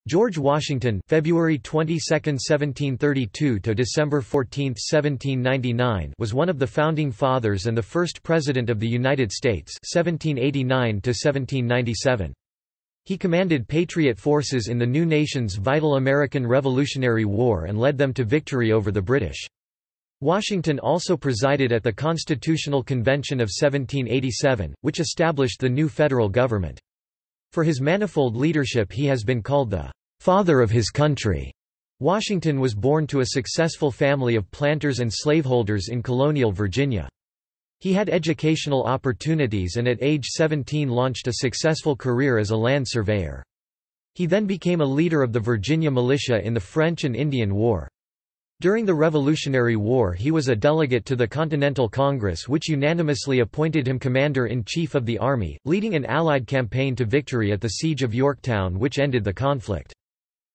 George Washington (February 22, 1732 to December 14, 1799) was one of the founding fathers and the first president of the United States (1789 to 1797). He commanded Patriot forces in the new nation's vital American Revolutionary War and led them to victory over the British. Washington also presided at the Constitutional Convention of 1787, which established the new federal government. For his manifold leadership he has been called the "father of his country." Washington was born to a successful family of planters and slaveholders in colonial Virginia. He had educational opportunities and at age 17 launched a successful career as a land surveyor. He then became a leader of the Virginia militia in the French and Indian War. During the Revolutionary War he was a delegate to the Continental Congress, which unanimously appointed him commander-in-chief of the army, leading an Allied campaign to victory at the Siege of Yorktown, which ended the conflict.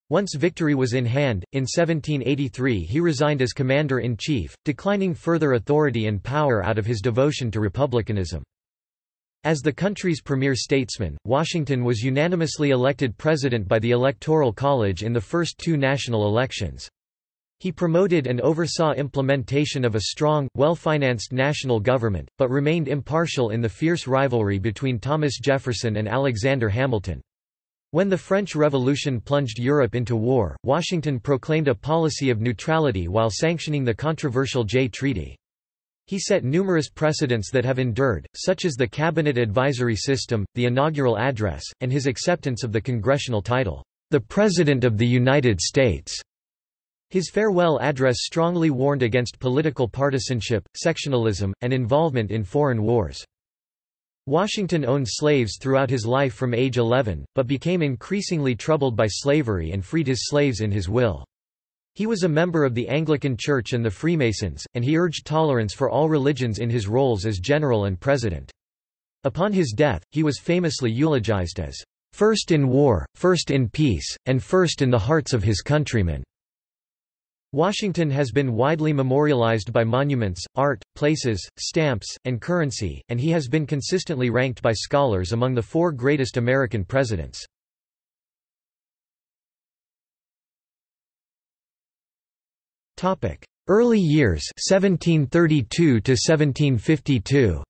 Once victory was in hand, in 1783 he resigned as commander-in-chief, declining further authority and power out of his devotion to republicanism. As the country's premier statesman, Washington was unanimously elected president by the Electoral College in the first two national elections. He promoted and oversaw implementation of a strong, well-financed national government, but remained impartial in the fierce rivalry between Thomas Jefferson and Alexander Hamilton. When the French Revolution plunged Europe into war, Washington proclaimed a policy of neutrality while sanctioning the controversial Jay Treaty. He set numerous precedents that have endured, such as the Cabinet Advisory System, the inaugural address, and his acceptance of the congressional title, "The President of the United States." His farewell address strongly warned against political partisanship, sectionalism, and involvement in foreign wars. Washington owned slaves throughout his life from age 11, but became increasingly troubled by slavery and freed his slaves in his will. He was a member of the Anglican Church and the Freemasons, and he urged tolerance for all religions in his roles as general and president. Upon his death, he was famously eulogized as, "first in war, first in peace, and first in the hearts of his countrymen." Washington has been widely memorialized by monuments, art, places, stamps, and currency, and he has been consistently ranked by scholars among the four greatest American presidents. Early years 1732 to 1752.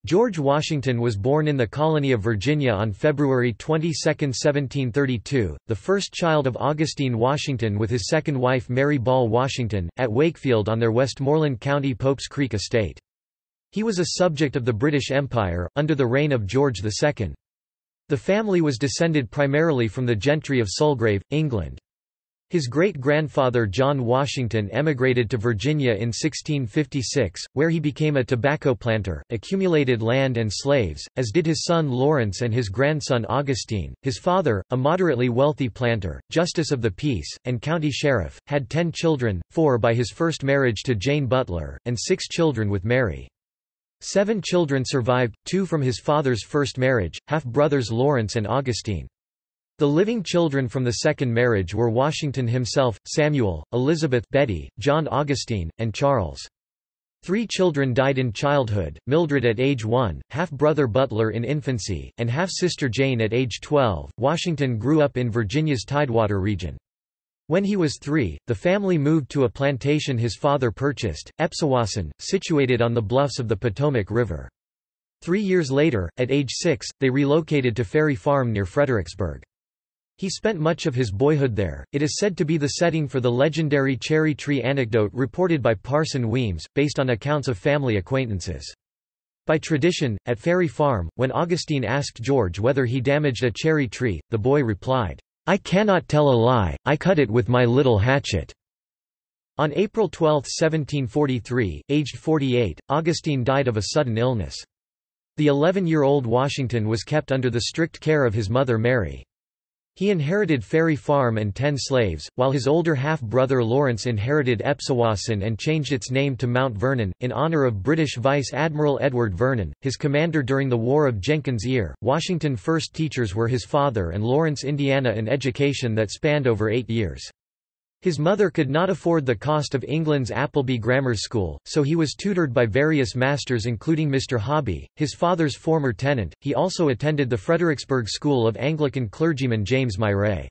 George Washington was born in the colony of Virginia on February 22, 1732, the first child of Augustine Washington with his second wife Mary Ball Washington, at Wakefield on their Westmoreland County Pope's Creek estate. He was a subject of the British Empire, under the reign of George II. The family was descended primarily from the gentry of Sulgrave, England. His great-grandfather John Washington emigrated to Virginia in 1656, where he became a tobacco planter, accumulated land and slaves, as did his son Lawrence and his grandson Augustine. His father, a moderately wealthy planter, justice of the peace, and county sheriff, had 10 children, 4 by his first marriage to Jane Butler, and 6 children with Mary. 7 children survived, 2 from his father's first marriage, half-brothers Lawrence and Augustine. The living children from the second marriage were Washington himself, Samuel, Elizabeth, Betty, John Augustine, and Charles. 3 children died in childhood, Mildred at age 1, half-brother Butler in infancy, and half-sister Jane at age 12. Washington grew up in Virginia's Tidewater region. When he was 3, the family moved to a plantation his father purchased, Epsawasson, situated on the bluffs of the Potomac River. 3 years later, at age 6, they relocated to Ferry Farm near Fredericksburg. He spent much of his boyhood there. It is said to be the setting for the legendary cherry tree anecdote reported by Parson Weems, based on accounts of family acquaintances. By tradition, at Ferry Farm, when Augustine asked George whether he damaged a cherry tree, the boy replied, "I cannot tell a lie, I cut it with my little hatchet." On April 12, 1743, aged 48, Augustine died of a sudden illness. The 11-year-old Washington was kept under the strict care of his mother Mary. He inherited Ferry Farm and 10 slaves, while his older half-brother Lawrence inherited Epsawasson and changed its name to Mount Vernon, in honor of British Vice Admiral Edward Vernon, his commander during the War of Jenkins' Ear. Washington's first teachers were his father and Lawrence, Indiana, an education that spanned over 8 years. His mother could not afford the cost of England's Appleby Grammar School, so he was tutored by various masters including Mr. Hobby, his father's former tenant. He also attended the Fredericksburg School of Anglican clergyman James Myray.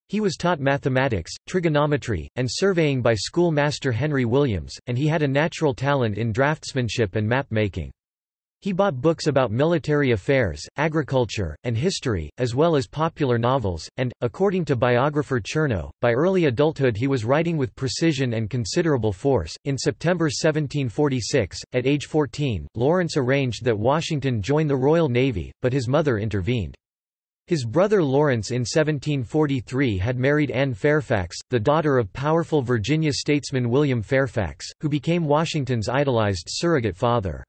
He was taught mathematics, trigonometry, and surveying by schoolmaster Henry Williams, and he had a natural talent in draftsmanship and map-making. He bought books about military affairs, agriculture, and history, as well as popular novels, and, according to biographer Chernow, by early adulthood he was writing with precision and considerable force. In September 1746, at age 14, Lawrence arranged that Washington join the Royal Navy, but his mother intervened. His brother Lawrence in 1743 had married Anne Fairfax, the daughter of powerful Virginia statesman William Fairfax, who became Washington's idolized surrogate father.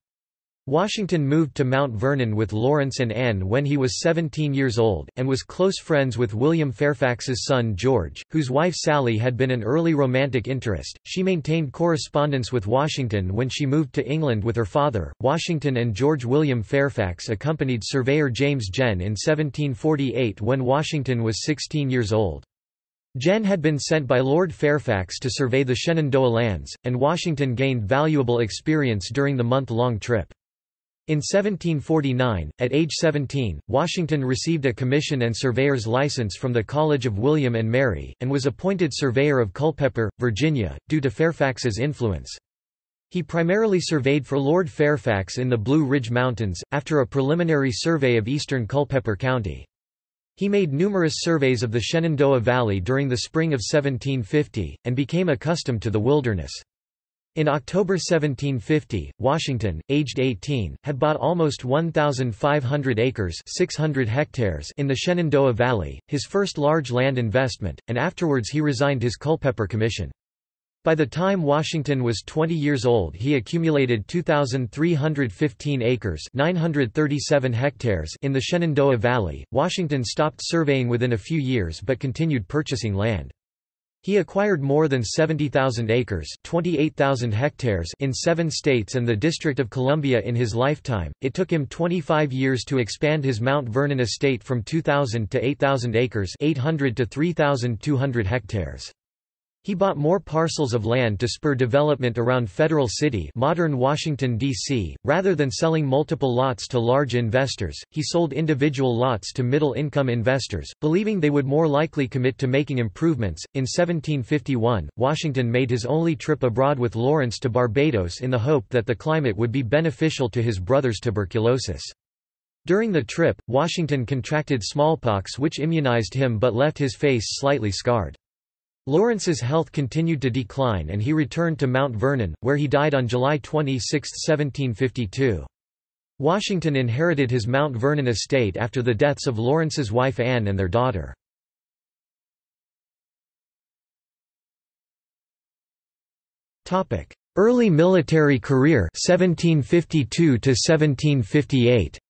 Washington moved to Mount Vernon with Lawrence and Anne when he was 17 years old, and was close friends with William Fairfax's son George, whose wife Sally had been an early romantic interest. She maintained correspondence with Washington when she moved to England with her father. Washington and George William Fairfax accompanied surveyor James Jenn in 1748 when Washington was 16 years old. Jenn had been sent by Lord Fairfax to survey the Shenandoah lands, and Washington gained valuable experience during the month-long trip. In 1749, at age 17, Washington received a commission and surveyor's license from the College of William and Mary, and was appointed surveyor of Culpeper, Virginia, due to Fairfax's influence. He primarily surveyed for Lord Fairfax in the Blue Ridge Mountains, after a preliminary survey of eastern Culpeper County. He made numerous surveys of the Shenandoah Valley during the spring of 1750, and became accustomed to the wilderness. In October 1750, Washington, aged 18, had bought almost 1,500 acres 600 hectares in the Shenandoah Valley, his first large land investment, and afterwards he resigned his Culpeper commission. By the time Washington was 20 years old he accumulated 2,315 acres 937 hectares in the Shenandoah Valley. Washington stopped surveying within a few years but continued purchasing land. He acquired more than 70,000 acres 28,000 hectares in 7 states and the District of Columbia in his lifetime. It took him 25 years to expand his Mount Vernon estate from 2,000 to 8,000 acres 800 to 3,200 hectares. He bought more parcels of land to spur development around Federal City, modern Washington, D.C. Rather than selling multiple lots to large investors, he sold individual lots to middle-income investors, believing they would more likely commit to making improvements. In 1751, Washington made his only trip abroad with Lawrence to Barbados in the hope that the climate would be beneficial to his brother's tuberculosis. During the trip, Washington contracted smallpox which immunized him but left his face slightly scarred. Lawrence's health continued to decline and he returned to Mount Vernon, where he died on July 26, 1752. Washington inherited his Mount Vernon estate after the deaths of Lawrence's wife Anne and their daughter. Early military career 1752 to 1758.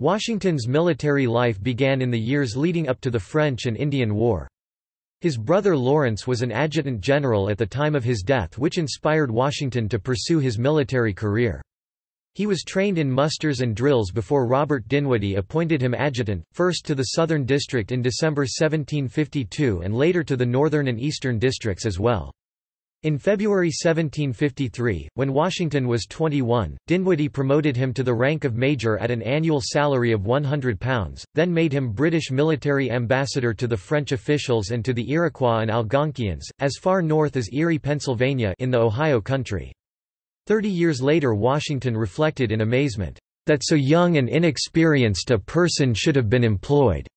Washington's military life began in the years leading up to the French and Indian War. His brother Lawrence was an adjutant general at the time of his death, which inspired Washington to pursue his military career. He was trained in musters and drills before Robert Dinwiddie appointed him adjutant, first to the Southern District in December 1752 and later to the Northern and Eastern Districts as well. In February 1753, when Washington was 21, Dinwiddie promoted him to the rank of major at an annual salary of £100, then made him British military ambassador to the French officials and to the Iroquois and Algonquians, as far north as Erie, Pennsylvania in the Ohio Country. 30 years later Washington reflected in amazement, "that so young and inexperienced a person should have been employed."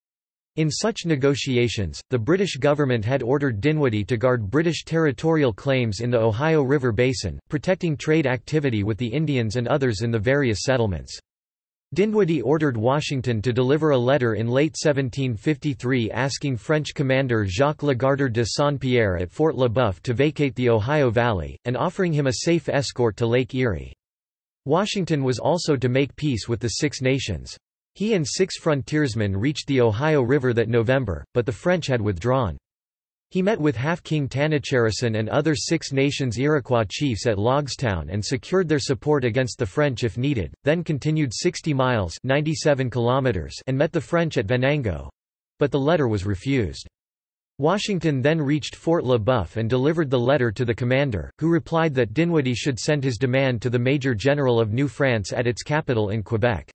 In such negotiations, the British government had ordered Dinwiddie to guard British territorial claims in the Ohio River Basin, protecting trade activity with the Indians and others in the various settlements. Dinwiddie ordered Washington to deliver a letter in late 1753 asking French commander Jacques Legardeur de Saint-Pierre at Fort Le Boeuf to vacate the Ohio Valley, and offering him a safe escort to Lake Erie. Washington was also to make peace with the Six Nations. He and 6 frontiersmen reached the Ohio River that November, but the French had withdrawn. He met with Half-King Tanacherison and other Six Nations Iroquois chiefs at Logstown and secured their support against the French if needed, then continued 60 miles 97 kilometers and met the French at Venango. but the letter was refused. Washington then reached Fort Le Boeuf and delivered the letter to the commander, who replied that Dinwiddie should send his demand to the Major General of New France at its capital in Quebec.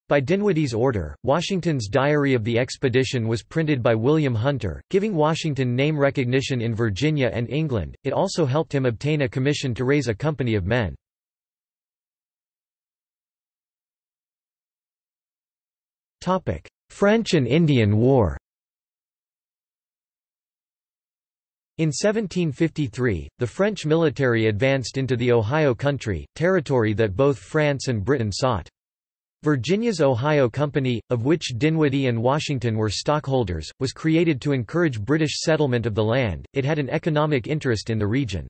By Dinwiddie's order, Washington's diary of the expedition was printed by William Hunter, giving Washington name recognition in Virginia and England. It also helped him obtain a commission to raise a company of men. French and Indian War. In 1753, the French military advanced into the Ohio Country, territory that both France and Britain sought. Virginia's Ohio Company, of which Dinwiddie and Washington were stockholders, was created to encourage British settlement of the land. It had an economic interest in the region.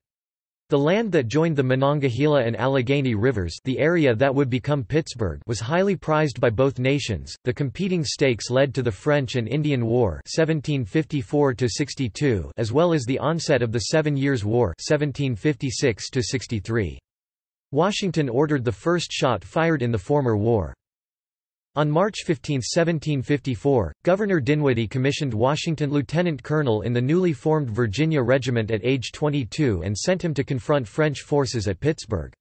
The land that joined the Monongahela and Allegheny rivers, the area that would become Pittsburgh, was highly prized by both nations. The competing stakes led to the French and Indian War (1754–62), as well as the onset of the 7 Years' War (1756–63). Washington ordered the first shot fired in the former war. On March 15, 1754, Governor Dinwiddie commissioned Washington lieutenant colonel in the newly formed Virginia Regiment at age 22 and sent him to confront French forces at Pittsburgh.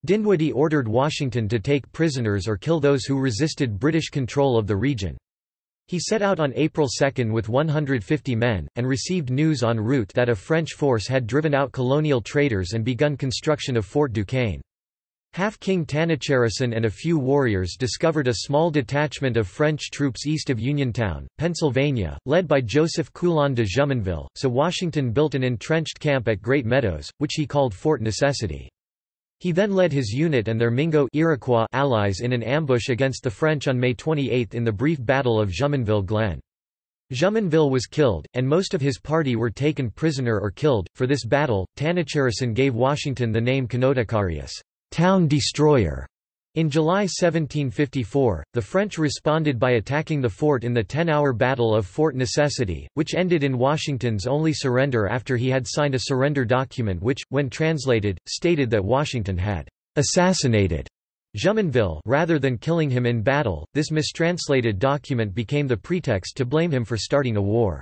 Dinwiddie ordered Washington to take prisoners or kill those who resisted British control of the region. He set out on April 2 with 150 men, and received news en route that a French force had driven out colonial traders and begun construction of Fort Duquesne. Half-King Tanacharison and a few warriors discovered a small detachment of French troops east of Uniontown, Pennsylvania, led by Joseph Coulon de Jumonville, so Washington built an entrenched camp at Great Meadows, which he called Fort Necessity. He then led his unit and their Mingo Iroquois allies in an ambush against the French on May 28 in the brief Battle of Jumonville Glen. Jumonville was killed, and most of his party were taken prisoner or killed. For this battle, Tanacharison gave Washington the name Canotacarius, town destroyer. In July 1754, the French responded by attacking the fort in the 10-hour Battle of Fort Necessity, which ended in Washington's only surrender after he had signed a surrender document which, when translated, stated that Washington had assassinated Jumonville rather than killing him in battle. This mistranslated document became the pretext to blame him for starting a war.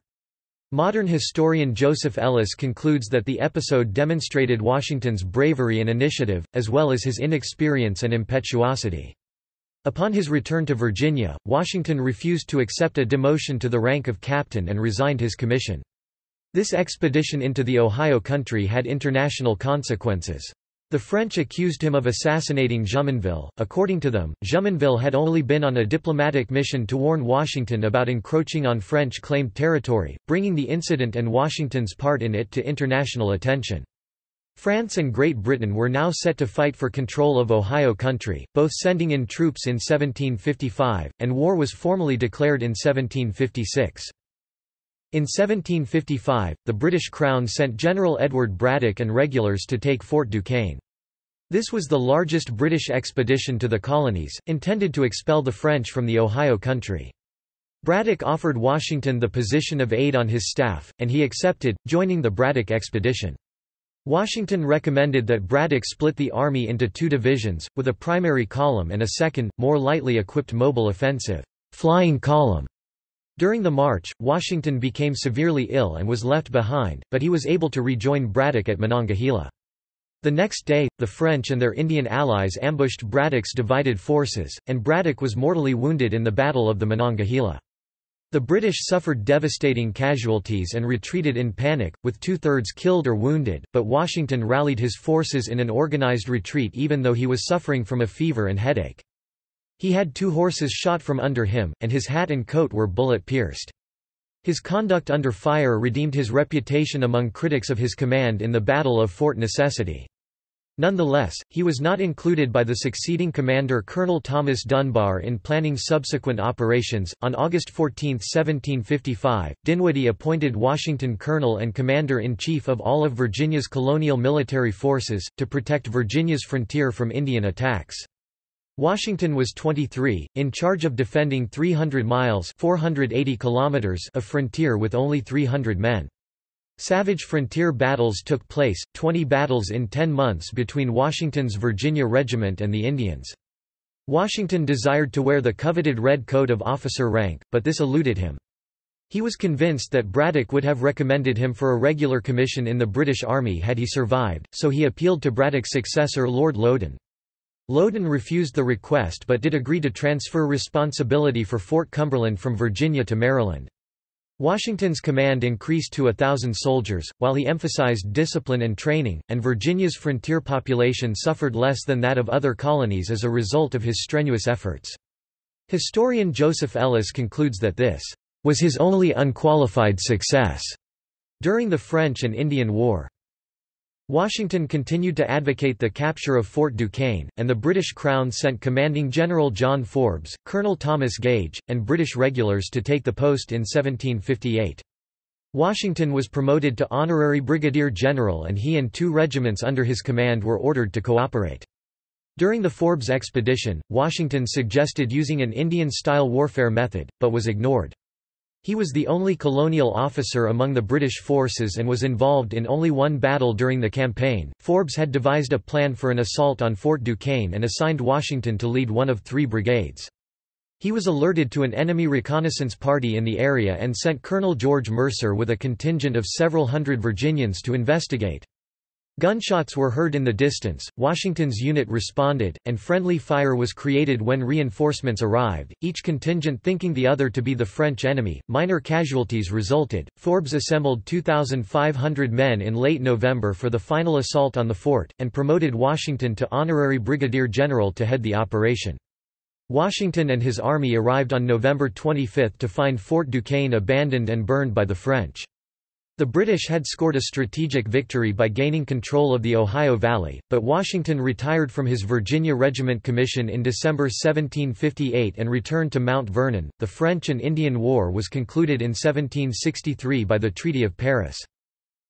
Modern historian Joseph Ellis concludes that the episode demonstrated Washington's bravery and initiative, as well as his inexperience and impetuosity. Upon his return to Virginia, Washington refused to accept a demotion to the rank of captain and resigned his commission. This expedition into the Ohio Country had international consequences. The French accused him of assassinating Jumonville. According to them, Jumonville had only been on a diplomatic mission to warn Washington about encroaching on French-claimed territory, bringing the incident and Washington's part in it to international attention. France and Great Britain were now set to fight for control of Ohio Country, both sending in troops in 1755, and war was formally declared in 1756. In 1755, the British Crown sent General Edward Braddock and regulars to take Fort Duquesne. This was the largest British expedition to the colonies, intended to expel the French from the Ohio Country. Braddock offered Washington the position of aide on his staff, and he accepted, joining the Braddock expedition. Washington recommended that Braddock split the army into two divisions, with a primary column and a second, more lightly equipped mobile offensive, flying column. During the march, Washington became severely ill and was left behind, but he was able to rejoin Braddock at Monongahela. The next day, the French and their Indian allies ambushed Braddock's divided forces, and Braddock was mortally wounded in the Battle of the Monongahela. The British suffered devastating casualties and retreated in panic, with 2/3 killed or wounded, but Washington rallied his forces in an organized retreat even though he was suffering from a fever and headache. He had 2 horses shot from under him, and his hat and coat were bullet-pierced. His conduct under fire redeemed his reputation among critics of his command in the Battle of Fort Necessity. Nonetheless, he was not included by the succeeding commander Colonel Thomas Dunbar in planning subsequent operations. On August 14, 1755, Dinwiddie appointed Washington colonel and commander-in-chief of all of Virginia's colonial military forces, to protect Virginia's frontier from Indian attacks. Washington was 23, in charge of defending 300 miles (480 kilometers) of frontier with only 300 men. Savage frontier battles took place, 20 battles in 10 months between Washington's Virginia Regiment and the Indians. Washington desired to wear the coveted red coat of officer rank, but this eluded him. He was convinced that Braddock would have recommended him for a regular commission in the British Army had he survived, so he appealed to Braddock's successor Lord Loudoun. Loudoun refused the request but did agree to transfer responsibility for Fort Cumberland from Virginia to Maryland. Washington's command increased to 1,000 soldiers, while he emphasized discipline and training, and Virginia's frontier population suffered less than that of other colonies as a result of his strenuous efforts. Historian Joseph Ellis concludes that this was his only unqualified success during the French and Indian War. Washington continued to advocate the capture of Fort Duquesne, and the British Crown sent Commanding General John Forbes, Colonel Thomas Gage, and British regulars to take the post in 1758. Washington was promoted to honorary brigadier general and he and 2 regiments under his command were ordered to cooperate. During the Forbes expedition, Washington suggested using an Indian-style warfare method, but was ignored. He was the only colonial officer among the British forces and was involved in only one battle during the campaign. Forbes had devised a plan for an assault on Fort Duquesne and assigned Washington to lead one of 3 brigades. He was alerted to an enemy reconnaissance party in the area and sent Colonel George Mercer with a contingent of several hundred Virginians to investigate. Gunshots were heard in the distance, Washington's unit responded, and friendly fire was created when reinforcements arrived, each contingent thinking the other to be the French enemy. Minor casualties resulted. Forbes assembled 2,500 men in late November for the final assault on the fort, and promoted Washington to honorary brigadier general to head the operation. Washington and his army arrived on November 25 to find Fort Duquesne abandoned and burned by the French. The British had scored a strategic victory by gaining control of the Ohio Valley, but Washington retired from his Virginia Regiment commission in December 1758 and returned to Mount Vernon. The French and Indian War was concluded in 1763 by the Treaty of Paris.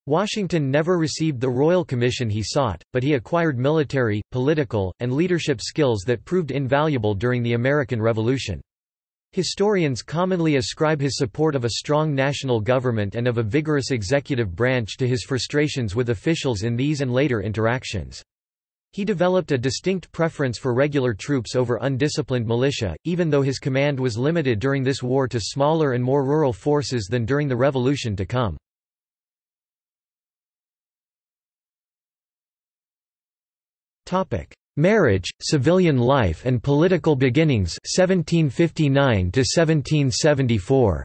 Washington never received the royal commission he sought, but he acquired military, political, and leadership skills that proved invaluable during the American Revolution. Historians commonly ascribe his support of a strong national government and of a vigorous executive branch to his frustrations with officials in these and later interactions. He developed a distinct preference for regular troops over undisciplined militia, even though his command was limited during this war to smaller and more rural forces than during the Revolution to come. Marriage, civilian life and political beginnings 1759 to 1774.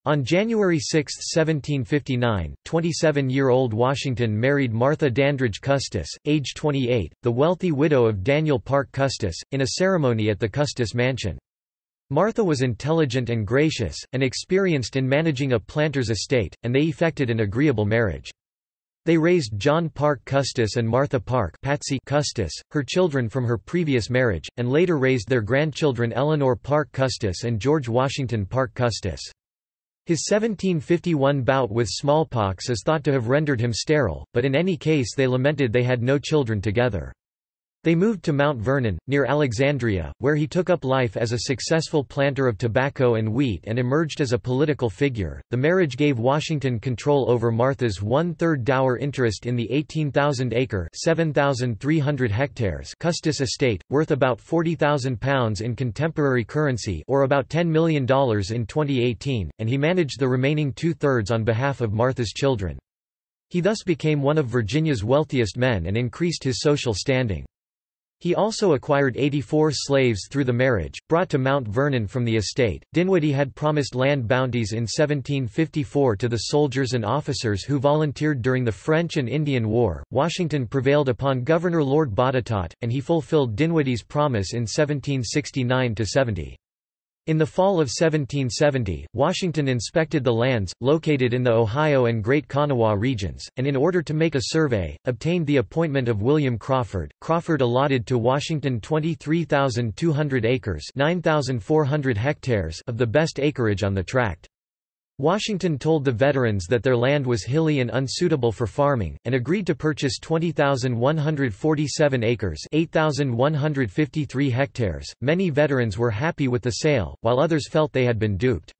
On January 6, 1759, 27-year-old Washington married Martha Dandridge Custis, age 28, the wealthy widow of Daniel Parke Custis, in a ceremony at the Custis Mansion. Martha was intelligent and gracious, and experienced in managing a planter's estate, and they effected an agreeable marriage. They raised John Parke Custis and Martha Parke Patsy Custis, her children from her previous marriage, and later raised their grandchildren Eleanor Parke Custis and George Washington Parke Custis. His 1751 bout with smallpox is thought to have rendered him sterile, but in any case they lamented they had no children together. They moved to Mount Vernon, near Alexandria, where he took up life as a successful planter of tobacco and wheat and emerged as a political figure. The marriage gave Washington control over Martha's one-third dower interest in the 18,000-acre (7,300 hectares) Custis estate, worth about £40,000 in contemporary currency, or about $10 million in 2018, and he managed the remaining two-thirds on behalf of Martha's children. He thus became one of Virginia's wealthiest men and increased his social standing. He also acquired 84 slaves through the marriage, brought to Mount Vernon from the estate. Dinwiddie had promised land bounties in 1754 to the soldiers and officers who volunteered during the French and Indian War. Washington prevailed upon Governor Lord Botetourt, and he fulfilled Dinwiddie's promise in 1769–70. In the fall of 1770, Washington inspected the lands, located in the Ohio and Great Kanawha regions, and in order to make a survey, obtained the appointment of William Crawford. Crawford allotted to Washington 23,200 acres (9,400 hectares) of the best acreage on the tract. Washington told the veterans that their land was hilly and unsuitable for farming, and agreed to purchase 20,147 acres (8,153 hectares). Many veterans were happy with the sale, while others felt they had been duped.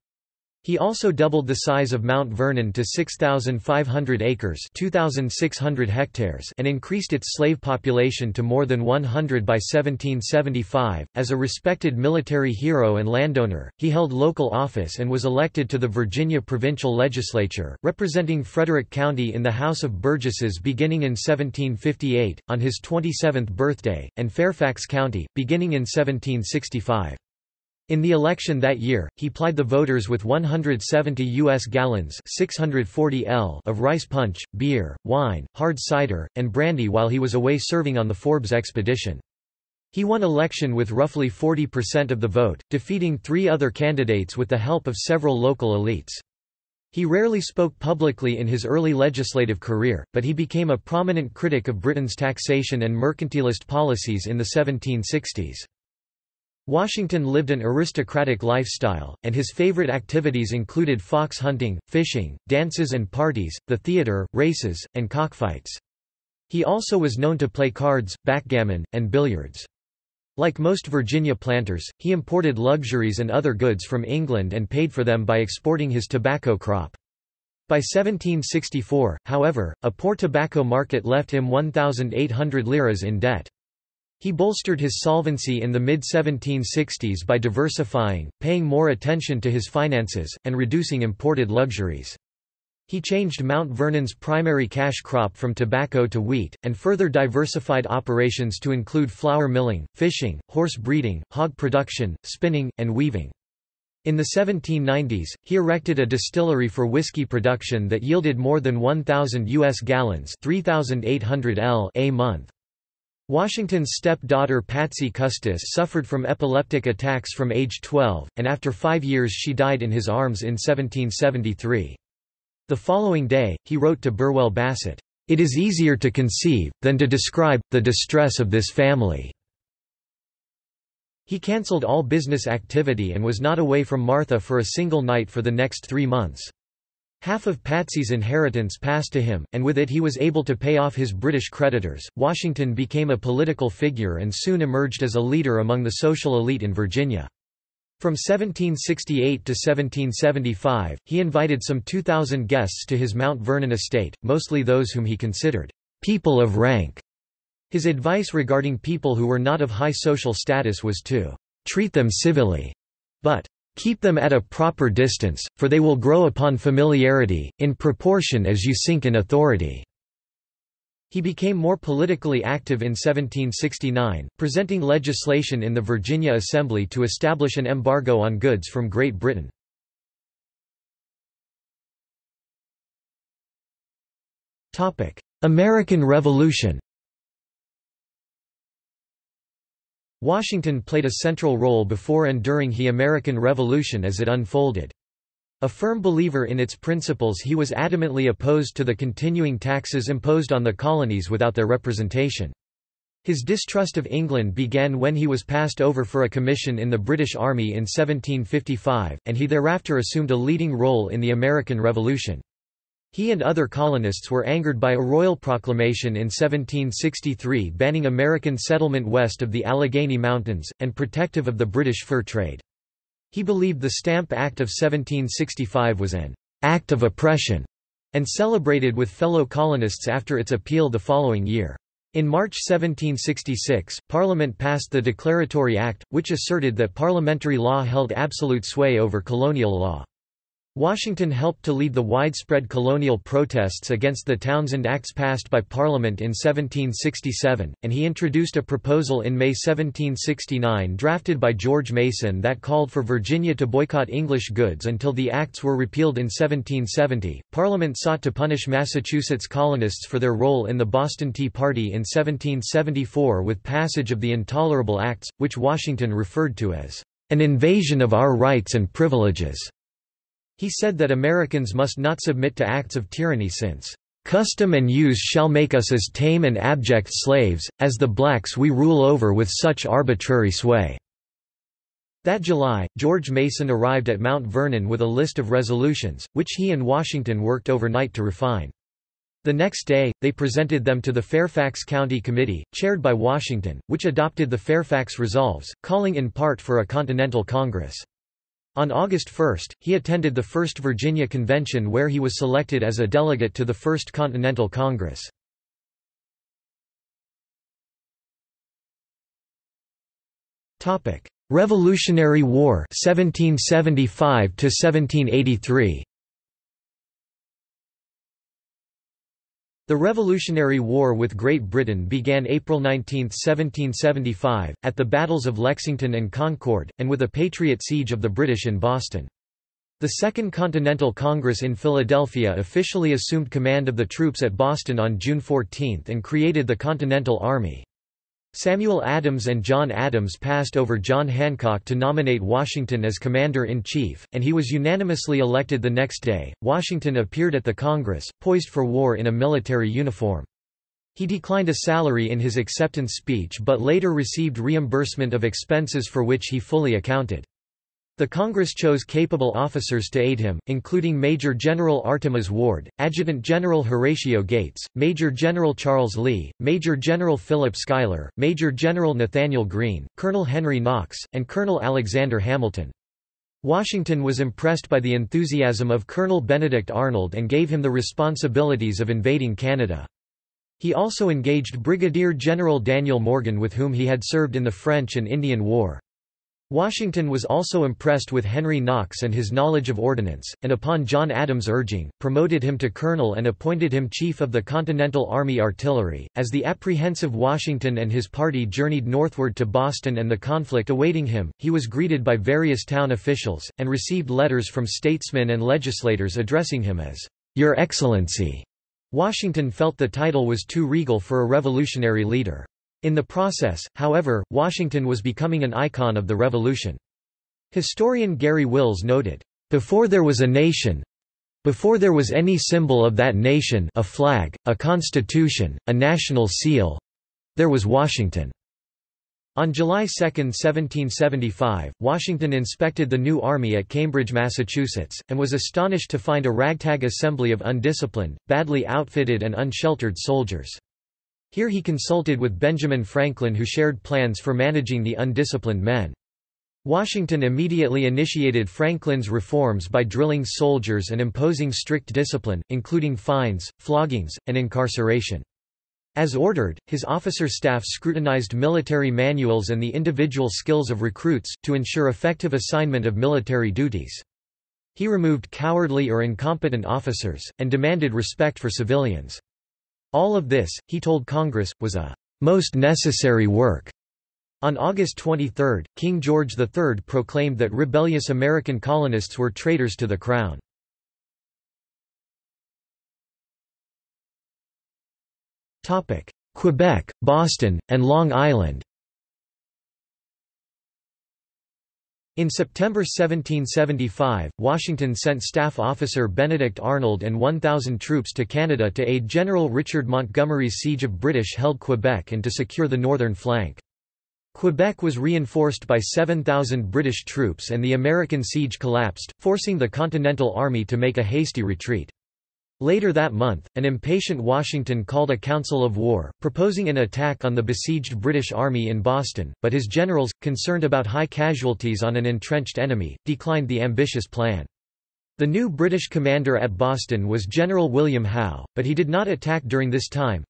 He also doubled the size of Mount Vernon to 6,500 acres (2,600 hectares) and increased its slave population to more than 100 by 1775. As a respected military hero and landowner, he held local office and was elected to the Virginia provincial legislature, representing Frederick County in the House of Burgesses beginning in 1758, on his 27th birthday, and Fairfax County, beginning in 1765. In the election that year, he plied the voters with 170 U.S. gallons 640 L of rice punch, beer, wine, hard cider, and brandy while he was away serving on the Forbes expedition. He won election with roughly 40% of the vote, defeating 3 other candidates with the help of several local elites. He rarely spoke publicly in his early legislative career, but he became a prominent critic of Britain's taxation and mercantilist policies in the 1760s. Washington lived an aristocratic lifestyle, and his favorite activities included fox hunting, fishing, dances and parties, the theater, races, and cockfights. He also was known to play cards, backgammon, and billiards. Like most Virginia planters, he imported luxuries and other goods from England and paid for them by exporting his tobacco crop. By 1764, however, a poor tobacco market left him 1,800 liras in debt. He bolstered his solvency in the mid-1760s by diversifying, paying more attention to his finances, and reducing imported luxuries. He changed Mount Vernon's primary cash crop from tobacco to wheat, and further diversified operations to include flour milling, fishing, horse breeding, hog production, spinning, and weaving. In the 1790s, he erected a distillery for whiskey production that yielded more than 1,000 U.S. gallons 3,800 L a month. Washington's stepdaughter Patsy Custis suffered from epileptic attacks from age 12, and after 5 years she died in his arms in 1773. The following day, he wrote to Burwell Bassett, "It is easier to conceive, than to describe, the distress of this family." He cancelled all business activity and was not away from Martha for a single night for the next 3 months. Half of Patsy's inheritance passed to him, and with it he was able to pay off his British creditors. Washington became a political figure and soon emerged as a leader among the social elite in Virginia. From 1768 to 1775, he invited some 2,000 guests to his Mount Vernon estate, mostly those whom he considered people of rank. His advice regarding people who were not of high social status was to treat them civilly, but keep them at a proper distance, for they will grow upon familiarity, in proportion as you sink in authority. He became more politically active in 1769, presenting legislation in the Virginia Assembly to establish an embargo on goods from Great Britain. American Revolution. Washington played a central role before and during the American Revolution as it unfolded. A firm believer in its principles, he was adamantly opposed to the continuing taxes imposed on the colonies without their representation. His distrust of England began when he was passed over for a commission in the British Army in 1755, and he thereafter assumed a leading role in the American Revolution. He and other colonists were angered by a royal proclamation in 1763 banning American settlement west of the Allegheny Mountains, and protective of the British fur trade. He believed the Stamp Act of 1765 was an act of oppression, and celebrated with fellow colonists after its appeal the following year. In March 1766, Parliament passed the Declaratory Act, which asserted that parliamentary law held absolute sway over colonial law. Washington helped to lead the widespread colonial protests against the Townshend Acts passed by Parliament in 1767, and he introduced a proposal in May 1769 drafted by George Mason that called for Virginia to boycott English goods until the acts were repealed in 1770. Parliament sought to punish Massachusetts colonists for their role in the Boston Tea Party in 1774 with passage of the Intolerable Acts, which Washington referred to as an invasion of our rights and privileges. He said that Americans must not submit to acts of tyranny since, "Custom and use shall make us as tame and abject slaves, as the blacks we rule over with such arbitrary sway." That July, George Mason arrived at Mount Vernon with a list of resolutions, which he and Washington worked overnight to refine. The next day, they presented them to the Fairfax County Committee, chaired by Washington, which adopted the Fairfax Resolves, calling in part for a Continental Congress. On August 1, he attended the First Virginia Convention where he was selected as a delegate to the First Continental Congress. Revolutionary War 1775 to 1783. The Revolutionary War with Great Britain began April 19, 1775, at the battles of Lexington and Concord, and with a Patriot siege of the British in Boston. The Second Continental Congress in Philadelphia officially assumed command of the troops at Boston on June 14 and created the Continental Army. Samuel Adams and John Adams passed over John Hancock to nominate Washington as commander-in-chief, and he was unanimously elected the next day. Washington appeared at the Congress, poised for war in a military uniform. He declined a salary in his acceptance speech but later received reimbursement of expenses for which he fully accounted. The Congress chose capable officers to aid him, including Major General Artemas Ward, Adjutant General Horatio Gates, Major General Charles Lee, Major General Philip Schuyler, Major General Nathaniel Greene, Colonel Henry Knox, and Colonel Alexander Hamilton. Washington was impressed by the enthusiasm of Colonel Benedict Arnold and gave him the responsibilities of invading Canada. He also engaged Brigadier General Daniel Morgan, with whom he had served in the French and Indian War. Washington was also impressed with Henry Knox and his knowledge of ordnance, and upon John Adams' urging, promoted him to colonel and appointed him chief of the Continental Army Artillery. As the apprehensive Washington and his party journeyed northward to Boston and the conflict awaiting him, he was greeted by various town officials, and received letters from statesmen and legislators addressing him as, "Your Excellency." Washington felt the title was too regal for a revolutionary leader. In the process, however, Washington was becoming an icon of the Revolution. Historian Gary Wills noted, "Before there was a nation, before there was any symbol of that nation, a flag, a constitution, a national seal, there was Washington." On July 2, 1775, Washington inspected the new army at Cambridge, Massachusetts, and was astonished to find a ragtag assembly of undisciplined, badly outfitted and unsheltered soldiers. Here he consulted with Benjamin Franklin, who shared plans for managing the undisciplined men. Washington immediately initiated Franklin's reforms by drilling soldiers and imposing strict discipline, including fines, floggings, and incarceration. As ordered, his officer staff scrutinized military manuals and the individual skills of recruits, to ensure effective assignment of military duties. He removed cowardly or incompetent officers, and demanded respect for civilians. All of this, he told Congress, was a most necessary work. On August 23, King George III proclaimed that rebellious American colonists were traitors to the Crown. Quebec, Boston, and Long Island. In September 1775, Washington sent staff officer Benedict Arnold and 1,000 troops to Canada to aid General Richard Montgomery's siege of British-held Quebec and to secure the northern flank. Quebec was reinforced by 7,000 British troops and the American siege collapsed, forcing the Continental Army to make a hasty retreat. Later that month, an impatient Washington called a council of war, proposing an attack on the besieged British Army in Boston, but his generals, concerned about high casualties on an entrenched enemy, declined the ambitious plan. The new British commander at Boston was General William Howe, but he did not attack during this time,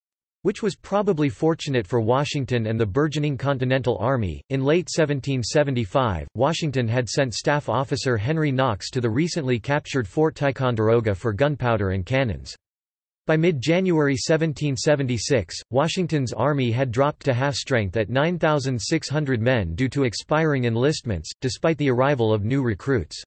which was probably fortunate for Washington and the burgeoning Continental Army. In late 1775, Washington had sent staff officer Henry Knox to the recently captured Fort Ticonderoga for gunpowder and cannons. By mid-January 1776, Washington's army had dropped to half-strength at 9,600 men due to expiring enlistments, despite the arrival of new recruits.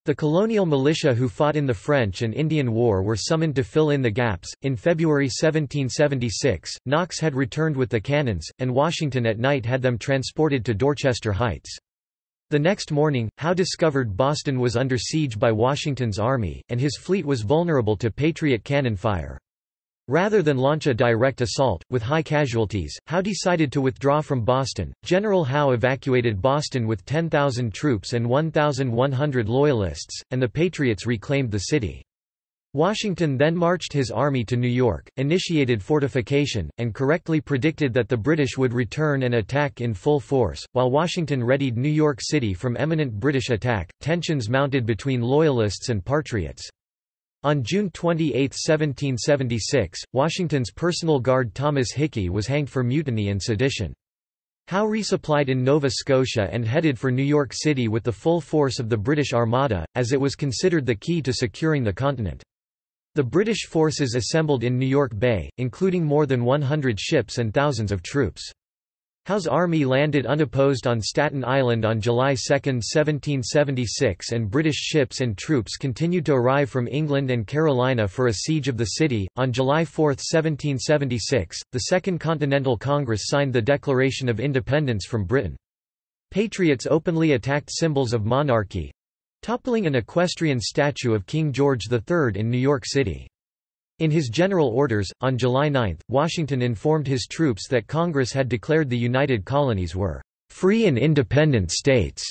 The colonial militia who fought in the French and Indian War were summoned to fill in the gaps. In February 1776, Knox had returned with the cannons, and Washington at night had them transported to Dorchester Heights. The next morning, Howe discovered Boston was under siege by Washington's army, and his fleet was vulnerable to Patriot cannon fire. Rather than launch a direct assault, with high casualties, Howe decided to withdraw from Boston. General Howe evacuated Boston with 10,000 troops and 1,100 Loyalists, and the Patriots reclaimed the city. Washington then marched his army to New York, initiated fortification, and correctly predicted that the British would return and attack in full force. While Washington readied New York City from imminent British attack, tensions mounted between Loyalists and Patriots. On June 28, 1776, Washington's personal guard Thomas Hickey was hanged for mutiny and sedition. Howe resupplied in Nova Scotia and headed for New York City with the full force of the British Armada, as it was considered the key to securing the continent. The British forces assembled in New York Bay, including more than 100 ships and thousands of troops. Howe's army landed unopposed on Staten Island on July 2, 1776, and British ships and troops continued to arrive from England and Carolina for a siege of the city. On July 4, 1776, the Second Continental Congress signed the Declaration of Independence from Britain. Patriots openly attacked symbols of monarchy, toppling an equestrian statue of King George III in New York City. In his general orders, on July 9, Washington informed his troops that Congress had declared the United Colonies were free and independent states.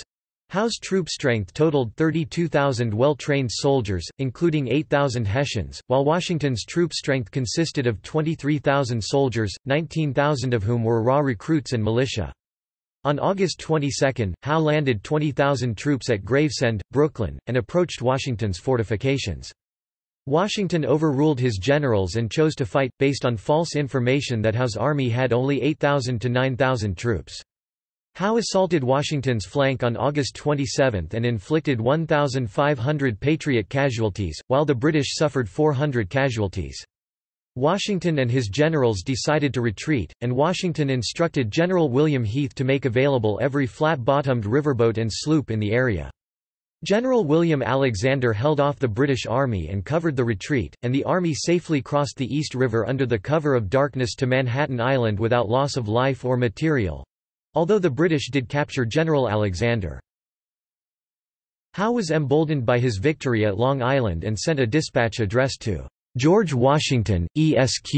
Howe's troop strength totaled 32,000 well-trained soldiers, including 8,000 Hessians, while Washington's troop strength consisted of 23,000 soldiers, 19,000 of whom were raw recruits and militia. On August 22, Howe landed 20,000 troops at Gravesend, Brooklyn, and approached Washington's fortifications. Washington overruled his generals and chose to fight, based on false information that Howe's army had only 8,000 to 9,000 troops. Howe assaulted Washington's flank on August 27 and inflicted 1,500 Patriot casualties, while the British suffered 400 casualties. Washington and his generals decided to retreat, and Washington instructed General William Heath to make available every flat-bottomed riverboat and sloop in the area. General William Alexander held off the British Army and covered the retreat, and the army safely crossed the East River under the cover of darkness to Manhattan Island without loss of life or material—although the British did capture General Alexander. Howe was emboldened by his victory at Long Island and sent a dispatch addressed to George Washington, Esq.,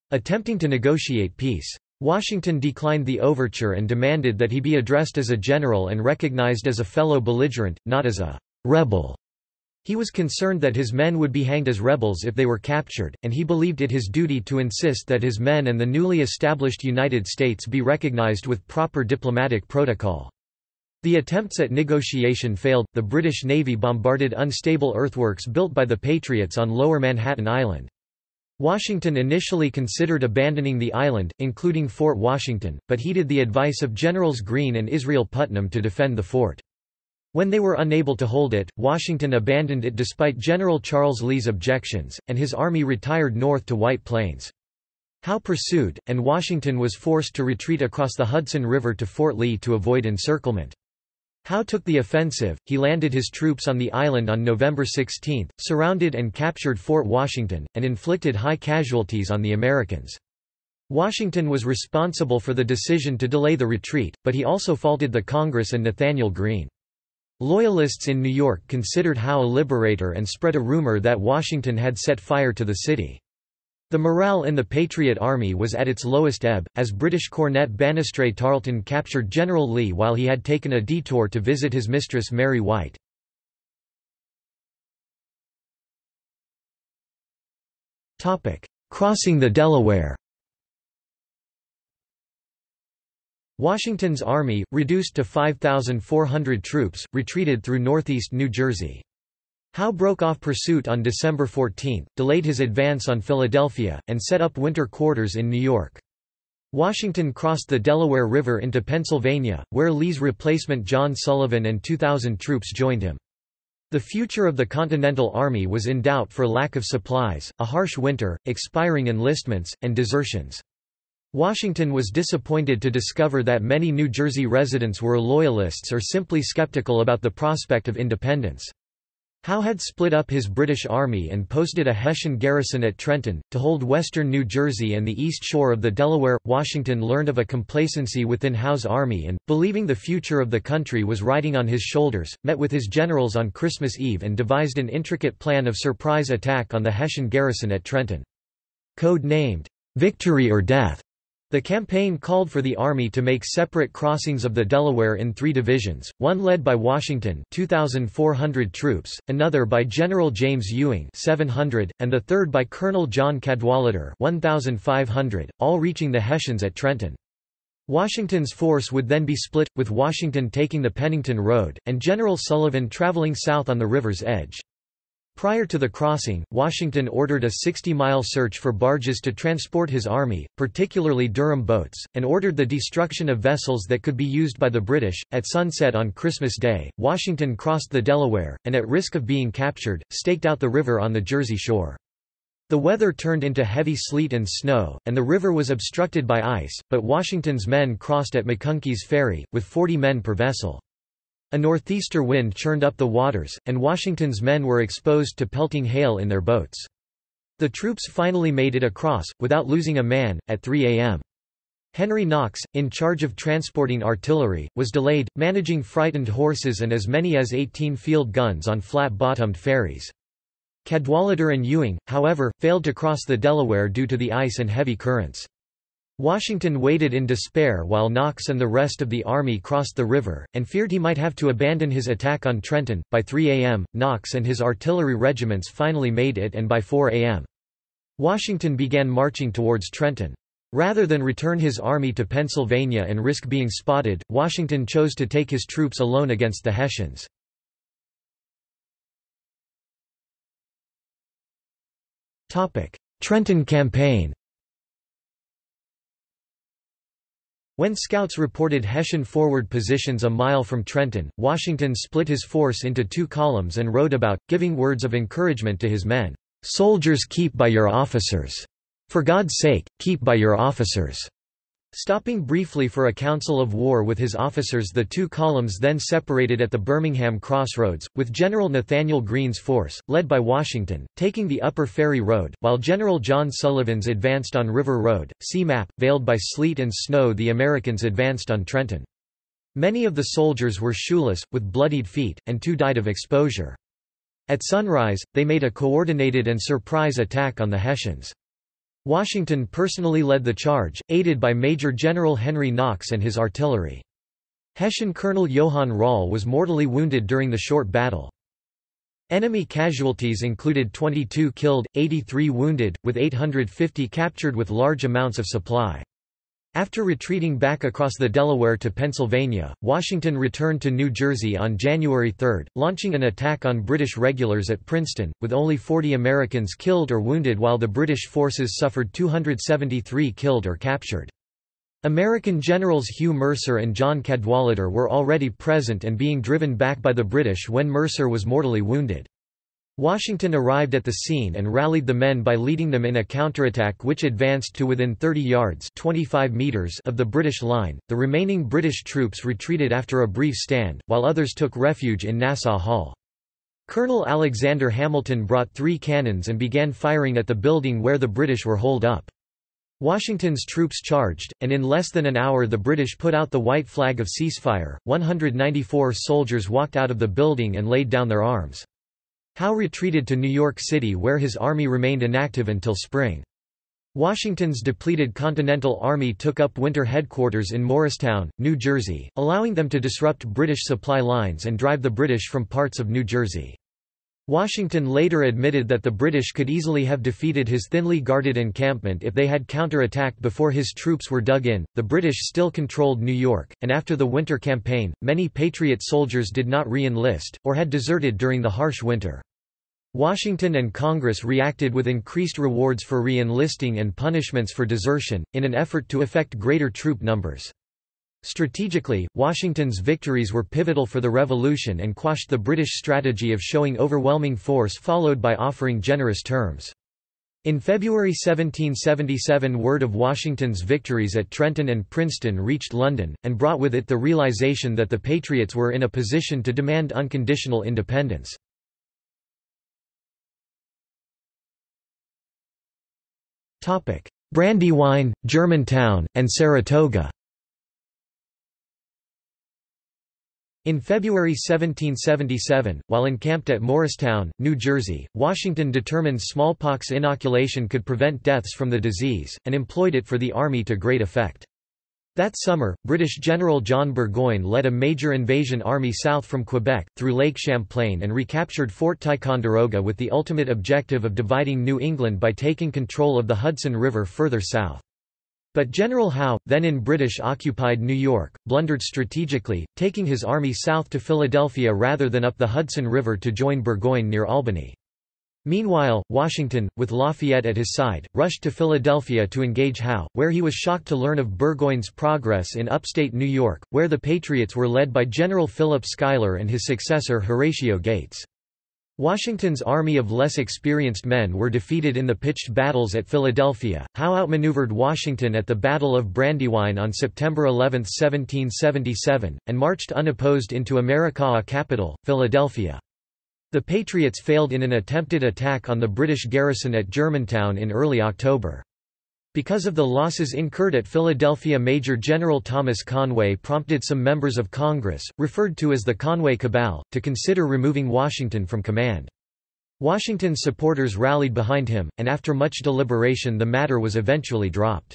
attempting to negotiate peace. Washington declined the overture and demanded that he be addressed as a general and recognized as a fellow belligerent, not as a rebel. He was concerned that his men would be hanged as rebels if they were captured, and he believed it his duty to insist that his men and the newly established United States be recognized with proper diplomatic protocol. The attempts at negotiation failed. The British Navy bombarded unstable earthworks built by the Patriots on Lower Manhattan Island. Washington initially considered abandoning the island, including Fort Washington, but heeded the advice of Generals Greene and Israel Putnam to defend the fort. When they were unable to hold it, Washington abandoned it despite General Charles Lee's objections, and his army retired north to White Plains. Howe pursued, and Washington was forced to retreat across the Hudson River to Fort Lee to avoid encirclement. Howe took the offensive. He landed his troops on the island on November 16, surrounded and captured Fort Washington, and inflicted high casualties on the Americans. Washington was responsible for the decision to delay the retreat, but he also faulted the Congress and Nathanael Greene. Loyalists in New York considered Howe a liberator and spread a rumor that Washington had set fire to the city. The morale in the Patriot Army was at its lowest ebb, as British cornet Banastre Tarleton captured General Lee while he had taken a detour to visit his mistress Mary White. Crossing the Delaware. Washington's army, reduced to 5,400 troops, retreated through northeast New Jersey. Howe broke off pursuit on December 14, delayed his advance on Philadelphia, and set up winter quarters in New York. Washington crossed the Delaware River into Pennsylvania, where Lee's replacement John Sullivan and 2,000 troops joined him. The future of the Continental Army was in doubt for lack of supplies, a harsh winter, expiring enlistments, and desertions. Washington was disappointed to discover that many New Jersey residents were Loyalists or simply skeptical about the prospect of independence. Howe had split up his British Army and posted a Hessian garrison at Trenton, to hold western New Jersey and the east shore of the Delaware. Washington learned of a complacency within Howe's army and, believing the future of the country was riding on his shoulders, met with his generals on Christmas Eve and devised an intricate plan of surprise attack on the Hessian garrison at Trenton. Code-named, "Victory or Death," The campaign called for the Army to make separate crossings of the Delaware in 3 divisions, one led by Washington 2,400 troops, another by General James Ewing 700, and the third by Colonel John Cadwalader 1,500, all reaching the Hessians at Trenton. Washington's force would then be split, with Washington taking the Pennington Road, and General Sullivan traveling south on the river's edge. Prior to the crossing, Washington ordered a 60-mile search for barges to transport his army, particularly Durham boats, and ordered the destruction of vessels that could be used by the British. At sunset on Christmas Day, Washington crossed the Delaware, and at risk of being captured, staked out the river on the Jersey shore. The weather turned into heavy sleet and snow, and the river was obstructed by ice, but Washington's men crossed at McConkey's Ferry, with 40 men per vessel. A northeaster wind churned up the waters, and Washington's men were exposed to pelting hail in their boats. The troops finally made it across, without losing a man, at 3 a.m. Henry Knox, in charge of transporting artillery, was delayed, managing frightened horses and as many as 18 field guns on flat-bottomed ferries. Cadwalader and Ewing, however, failed to cross the Delaware due to the ice and heavy currents. Washington waited in despair while Knox and the rest of the army crossed the river, and feared he might have to abandon his attack on Trenton. By 3 a.m., Knox and his artillery regiments finally made it, and by 4 a.m., Washington began marching towards Trenton. Rather than return his army to Pennsylvania and risk being spotted, Washington chose to take his troops alone against the Hessians. Trenton Campaign. When scouts reported Hessian forward positions a mile from Trenton, Washington split his force into 2 columns and rode about, giving words of encouragement to his men. "Soldiers, keep by your officers. For God's sake, keep by your officers." Stopping briefly for a council of war with his officers, the 2 columns then separated at the Birmingham Crossroads, with General Nathaniel Greene's force, led by Washington, taking the Upper Ferry Road, while General John Sullivan's advanced on River Road. See map. Veiled by sleet and snow, the Americans advanced on Trenton. Many of the soldiers were shoeless, with bloodied feet, and 2 died of exposure. At sunrise, they made a coordinated and surprise attack on the Hessians. Washington personally led the charge, aided by Major General Henry Knox and his artillery. Hessian Colonel Johann Rall was mortally wounded during the short battle. Enemy casualties included 22 killed, 83 wounded, with 850 captured with large amounts of supply. After retreating back across the Delaware to Pennsylvania, Washington returned to New Jersey on January 3, launching an attack on British regulars at Princeton, with only 40 Americans killed or wounded while the British forces suffered 273 killed or captured. American generals Hugh Mercer and John Cadwalader were already present and being driven back by the British when Mercer was mortally wounded. Washington arrived at the scene and rallied the men by leading them in a counterattack which advanced to within 30 yards (25 meters) of the British line. The remaining British troops retreated after a brief stand, while others took refuge in Nassau Hall. Colonel Alexander Hamilton brought 3 cannons and began firing at the building where the British were holed up. Washington's troops charged, and in less than an hour the British put out the white flag of ceasefire. 194 soldiers walked out of the building and laid down their arms. Howe retreated to New York City where his army remained inactive until spring. Washington's depleted Continental Army took up winter headquarters in Morristown, New Jersey, allowing them to disrupt British supply lines and drive the British from parts of New Jersey. Washington later admitted that the British could easily have defeated his thinly guarded encampment if they had counterattacked before his troops were dug in. The British still controlled New York, and after the winter campaign, many Patriot soldiers did not re-enlist, or had deserted during the harsh winter. Washington and Congress reacted with increased rewards for re-enlisting and punishments for desertion, in an effort to effect greater troop numbers. Strategically, Washington's victories were pivotal for the Revolution and quashed the British strategy of showing overwhelming force followed by offering generous terms. In February 1777, word of Washington's victories at Trenton and Princeton reached London, and brought with it the realization that the Patriots were in a position to demand unconditional independence. Brandywine, Germantown, and Saratoga. In February 1777, while encamped at Morristown, New Jersey, Washington determined smallpox inoculation could prevent deaths from the disease, and employed it for the army to great effect. That summer, British General John Burgoyne led a major invasion army south from Quebec, through Lake Champlain and recaptured Fort Ticonderoga with the ultimate objective of dividing New England by taking control of the Hudson River further south. But General Howe, then in British-occupied New York, blundered strategically, taking his army south to Philadelphia rather than up the Hudson River to join Burgoyne near Albany. Meanwhile, Washington, with Lafayette at his side, rushed to Philadelphia to engage Howe, where he was shocked to learn of Burgoyne's progress in upstate New York, where the Patriots were led by General Philip Schuyler and his successor Horatio Gates. Washington's army of less experienced men were defeated in the pitched battles at Philadelphia. Howe outmaneuvered Washington at the Battle of Brandywine on September 11, 1777, and marched unopposed into America's capital, Philadelphia. The Patriots failed in an attempted attack on the British garrison at Germantown in early October. Because of the losses incurred at Philadelphia, Major General Thomas Conway prompted some members of Congress, referred to as the Conway Cabal, to consider removing Washington from command. Washington's supporters rallied behind him, and after much deliberation the matter was eventually dropped.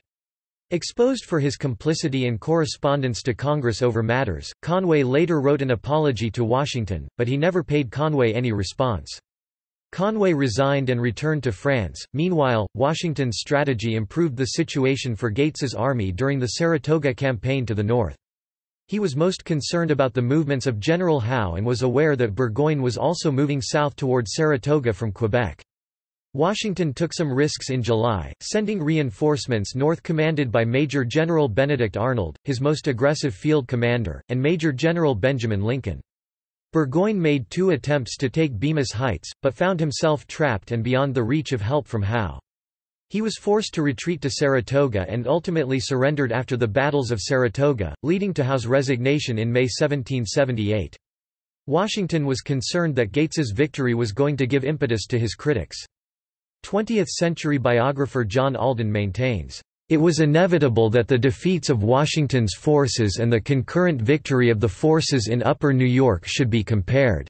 Exposed for his complicity and correspondence to Congress over matters, Conway later wrote an apology to Washington, but he never paid Conway any response. Conway resigned and returned to France. Meanwhile, Washington's strategy improved the situation for Gates's army during the Saratoga campaign to the north. He was most concerned about the movements of General Howe and was aware that Burgoyne was also moving south toward Saratoga from Quebec. Washington took some risks in July, sending reinforcements north commanded by Major General Benedict Arnold, his most aggressive field commander, and Major General Benjamin Lincoln. Burgoyne made 2 attempts to take Bemis Heights, but found himself trapped and beyond the reach of help from Howe. He was forced to retreat to Saratoga and ultimately surrendered after the battles of Saratoga, leading to Howe's resignation in May 1778. Washington was concerned that Gates's victory was going to give impetus to his critics. 20th-century biographer John Alden maintains, "It was inevitable that the defeats of Washington's forces and the concurrent victory of the forces in Upper New York should be compared."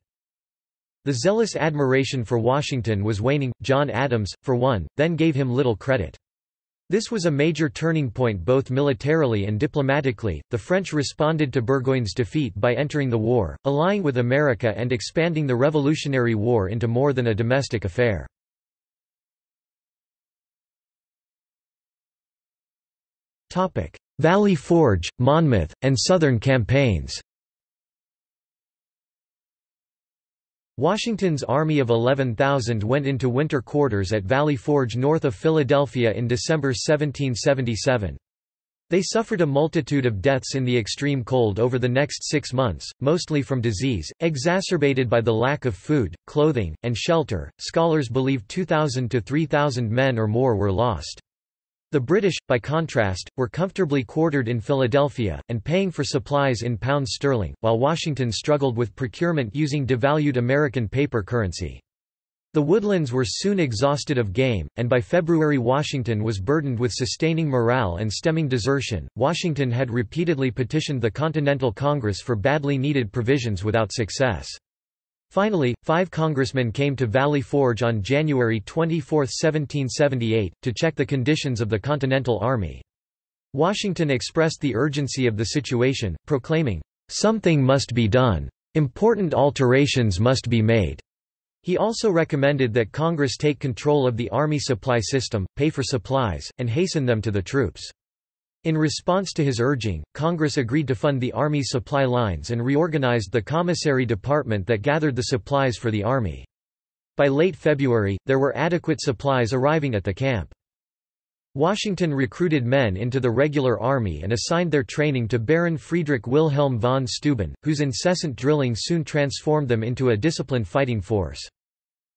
The zealous admiration for Washington was waning. John Adams, for one, then gave him little credit. This was a major turning point both militarily and diplomatically. The French responded to Burgoyne's defeat by entering the war, allying with America and expanding the Revolutionary War into more than a domestic affair. Valley Forge, Monmouth, and Southern campaigns. Washington's army of 11,000 went into winter quarters at Valley Forge north of Philadelphia in December 1777. They suffered a multitude of deaths in the extreme cold over the next 6 months, mostly from disease, exacerbated by the lack of food, clothing, and shelter. Scholars believe 2,000 to 3,000 men or more were lost. The British, by contrast, were comfortably quartered in Philadelphia, and paying for supplies in pounds sterling, while Washington struggled with procurement using devalued American paper currency. The woodlands were soon exhausted of game, and by February Washington was burdened with sustaining morale and stemming desertion. Washington had repeatedly petitioned the Continental Congress for badly needed provisions without success. Finally, 5 congressmen came to Valley Forge on January 24, 1778, to check the conditions of the Continental Army. Washington expressed the urgency of the situation, proclaiming, "Something must be done. Important alterations must be made." He also recommended that Congress take control of the Army supply system, pay for supplies, and hasten them to the troops. In response to his urging, Congress agreed to fund the Army's supply lines and reorganized the commissary department that gathered the supplies for the Army. By late February, there were adequate supplies arriving at the camp. Washington recruited men into the regular army and assigned their training to Baron Friedrich Wilhelm von Steuben, whose incessant drilling soon transformed them into a disciplined fighting force.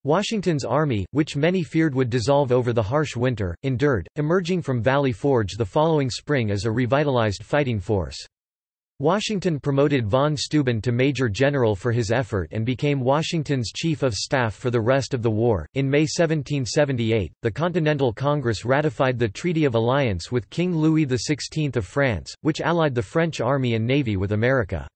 Washington's army, which many feared would dissolve over the harsh winter, endured, emerging from Valley Forge the following spring as a revitalized fighting force. Washington promoted von Steuben to Major General for his effort and became Washington's Chief of Staff for the rest of the war. In May 1778, the Continental Congress ratified the Treaty of Alliance with King Louis XVI of France, which allied the French army and navy with America.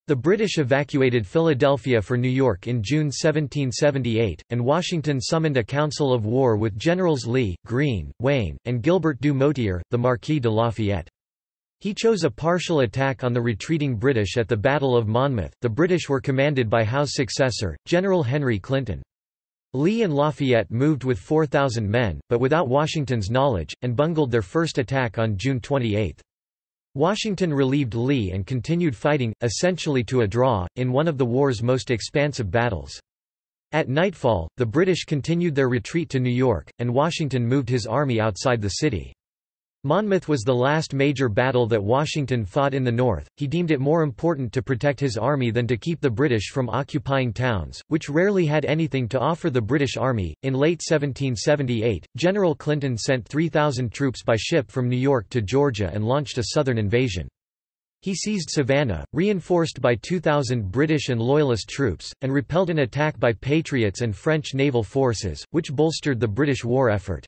The British evacuated Philadelphia for New York in June 1778, and Washington summoned a council of war with Generals Lee, Greene, Wayne, and Gilbert du Motier, the Marquis de Lafayette. He chose a partial attack on the retreating British at the Battle of Monmouth. The British were commanded by Howe's successor, General Henry Clinton. Lee and Lafayette moved with 4,000 men, but without Washington's knowledge, and bungled their first attack on June 28. Washington relieved Lee and continued fighting, essentially to a draw, in one of the war's most expansive battles. At nightfall, the British continued their retreat to New York, and Washington moved his army outside the city. Monmouth was the last major battle that Washington fought in the North. He deemed it more important to protect his army than to keep the British from occupying towns, which rarely had anything to offer the British Army. In late 1778, General Clinton sent 3,000 troops by ship from New York to Georgia and launched a southern invasion. He seized Savannah, reinforced by 2,000 British and Loyalist troops, and repelled an attack by Patriots and French naval forces, which bolstered the British war effort.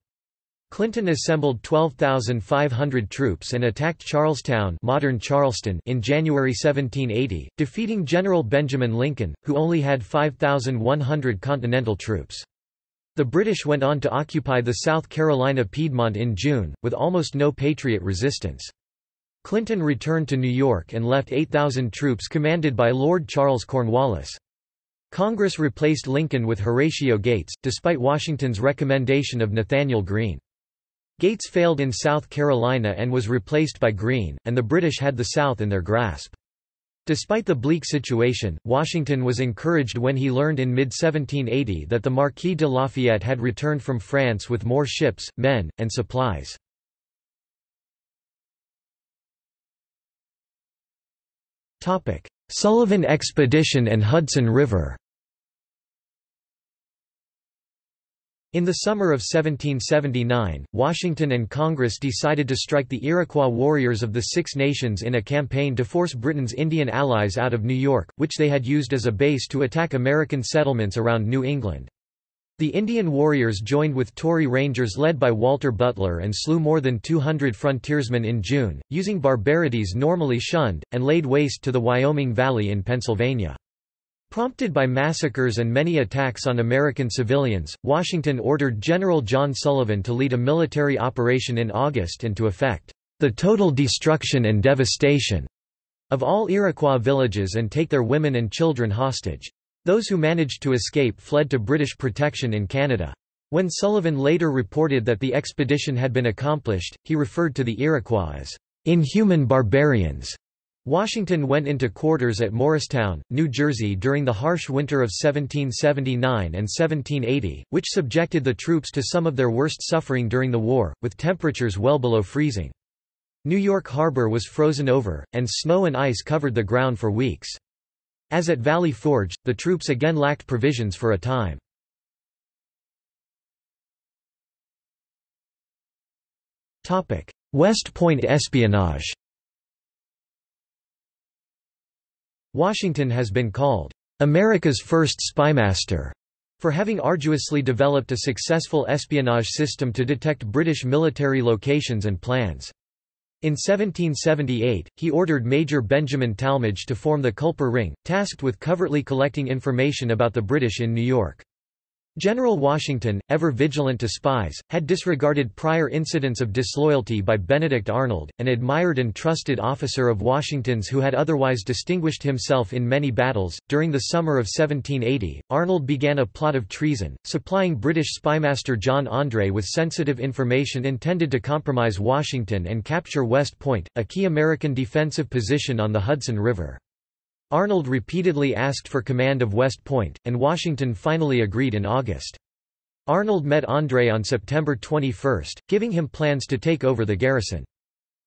Clinton assembled 12,500 troops and attacked Charlestown, modern Charleston, in January 1780, defeating General Benjamin Lincoln, who only had 5,100 Continental troops. The British went on to occupy the South Carolina Piedmont in June, with almost no Patriot resistance. Clinton returned to New York and left 8,000 troops commanded by Lord Charles Cornwallis. Congress replaced Lincoln with Horatio Gates, despite Washington's recommendation of Nathanael Greene. Gates failed in South Carolina and was replaced by Greene, and the British had the South in their grasp. Despite the bleak situation, Washington was encouraged when he learned in mid-1780 that the Marquis de Lafayette had returned from France with more ships, men, and supplies. Sullivan Expedition and Hudson River. In the summer of 1779, Washington and Congress decided to strike the Iroquois warriors of the Six Nations in a campaign to force Britain's Indian allies out of New York, which they had used as a base to attack American settlements around New England. The Indian warriors joined with Tory Rangers led by Walter Butler and slew more than 200 frontiersmen in June, using barbarities normally shunned, and laid waste to the Wyoming Valley in Pennsylvania. Prompted by massacres and many attacks on American civilians, Washington ordered General John Sullivan to lead a military operation in August and to effect the total destruction and devastation of all Iroquois villages and take their women and children hostage. Those who managed to escape fled to British protection in Canada. When Sullivan later reported that the expedition had been accomplished, he referred to the Iroquois as inhuman barbarians. Washington went into quarters at Morristown, New Jersey during the harsh winter of 1779 and 1780, which subjected the troops to some of their worst suffering during the war, with temperatures well below freezing. New York Harbor was frozen over, and snow and ice covered the ground for weeks. As at Valley Forge, the troops again lacked provisions for a time. West Point espionage. Washington has been called America's first spymaster for having arduously developed a successful espionage system to detect British military locations and plans. In 1778, he ordered Major Benjamin Talmadge to form the Culper Ring, tasked with covertly collecting information about the British in New York. General Washington, ever vigilant to spies, had disregarded prior incidents of disloyalty by Benedict Arnold, an admired and trusted officer of Washington's who had otherwise distinguished himself in many battles. During the summer of 1780, Arnold began a plot of treason, supplying British spymaster John André with sensitive information intended to compromise Washington and capture West Point, a key American defensive position on the Hudson River. Arnold repeatedly asked for command of West Point, and Washington finally agreed in August. Arnold met André on September 21, giving him plans to take over the garrison.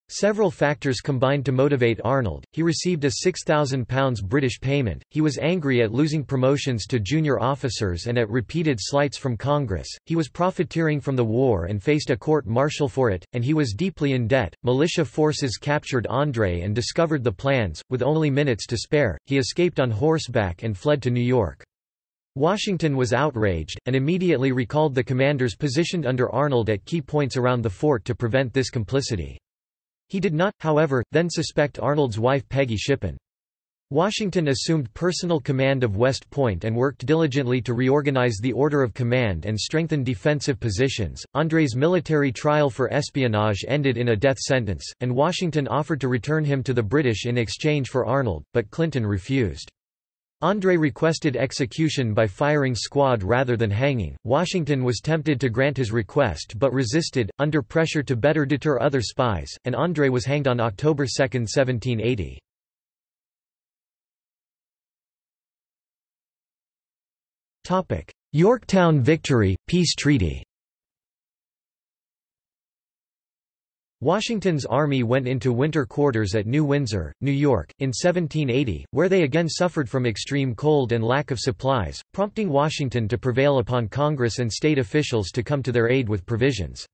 Several factors combined to motivate Arnold. He received a £6,000 British payment, he was angry at losing promotions to junior officers and at repeated slights from Congress, he was profiteering from the war and faced a court-martial for it, and he was deeply in debt. Militia forces captured André and discovered the plans. With only minutes to spare, he escaped on horseback and fled to New York. Washington was outraged, and immediately recalled the commanders positioned under Arnold at key points around the fort to prevent this complicity. He did not, however, then suspect Arnold's wife Peggy Shippen. Washington assumed personal command of West Point and worked diligently to reorganize the order of command and strengthen defensive positions. André's military trial for espionage ended in a death sentence, and Washington offered to return him to the British in exchange for Arnold, but Clinton refused. André requested execution by firing squad rather than hanging. Washington was tempted to grant his request but resisted, under pressure to better deter other spies, and André was hanged on October 2, 1780. Yorktown Victory, Peace Treaty. Washington's army went into winter quarters at New Windsor, New York, in 1780, where they again suffered from extreme cold and lack of supplies, prompting Washington to prevail upon Congress and state officials to come to their aid with provisions.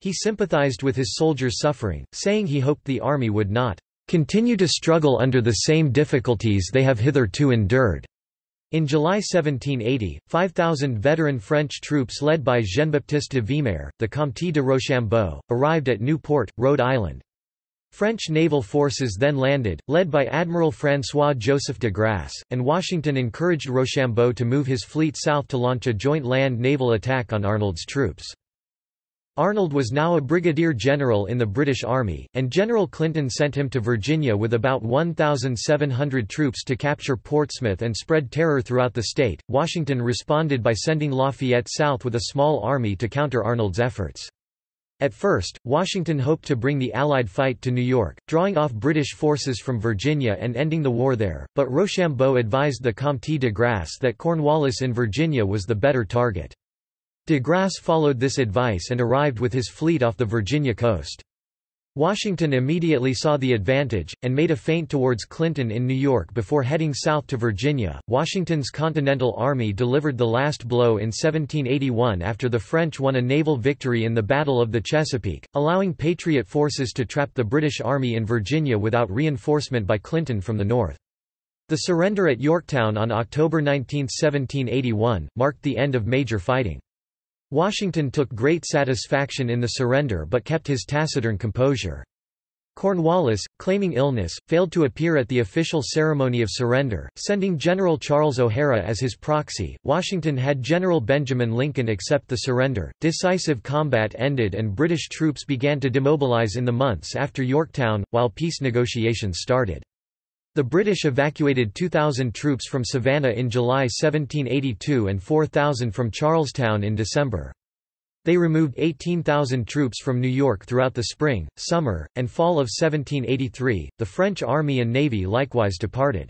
He sympathized with his soldiers' suffering, saying he hoped the army would not continue to struggle under the same difficulties they have hitherto endured. In July 1780, 5,000 veteran French troops led by Jean-Baptiste de Vimare, the Comte de Rochambeau, arrived at Newport, Rhode Island. French naval forces then landed, led by Admiral François-Joseph de Grasse, and Washington encouraged Rochambeau to move his fleet south to launch a joint land-naval attack on Arnold's troops. Arnold was now a brigadier general in the British Army, and General Clinton sent him to Virginia with about 1,700 troops to capture Portsmouth and spread terror throughout the state. Washington responded by sending Lafayette south with a small army to counter Arnold's efforts. At first, Washington hoped to bring the Allied fight to New York, drawing off British forces from Virginia and ending the war there, but Rochambeau advised the Comte de Grasse that Cornwallis in Virginia was the better target. De Grasse followed this advice and arrived with his fleet off the Virginia coast. Washington immediately saw the advantage, and made a feint towards Clinton in New York before heading south to Virginia. Washington's Continental Army delivered the last blow in 1781 after the French won a naval victory in the Battle of the Chesapeake, allowing Patriot forces to trap the British Army in Virginia without reinforcement by Clinton from the north. The surrender at Yorktown on October 19, 1781, marked the end of major fighting. Washington took great satisfaction in the surrender but kept his taciturn composure. Cornwallis, claiming illness, failed to appear at the official ceremony of surrender, sending General Charles O'Hara as his proxy. Washington had General Benjamin Lincoln accept the surrender. Decisive combat ended and British troops began to demobilize in the months after Yorktown, while peace negotiations started. The British evacuated 2,000 troops from Savannah in July 1782 and 4,000 from Charlestown in December. They removed 18,000 troops from New York throughout the spring, summer, and fall of 1783. The French army and navy likewise departed.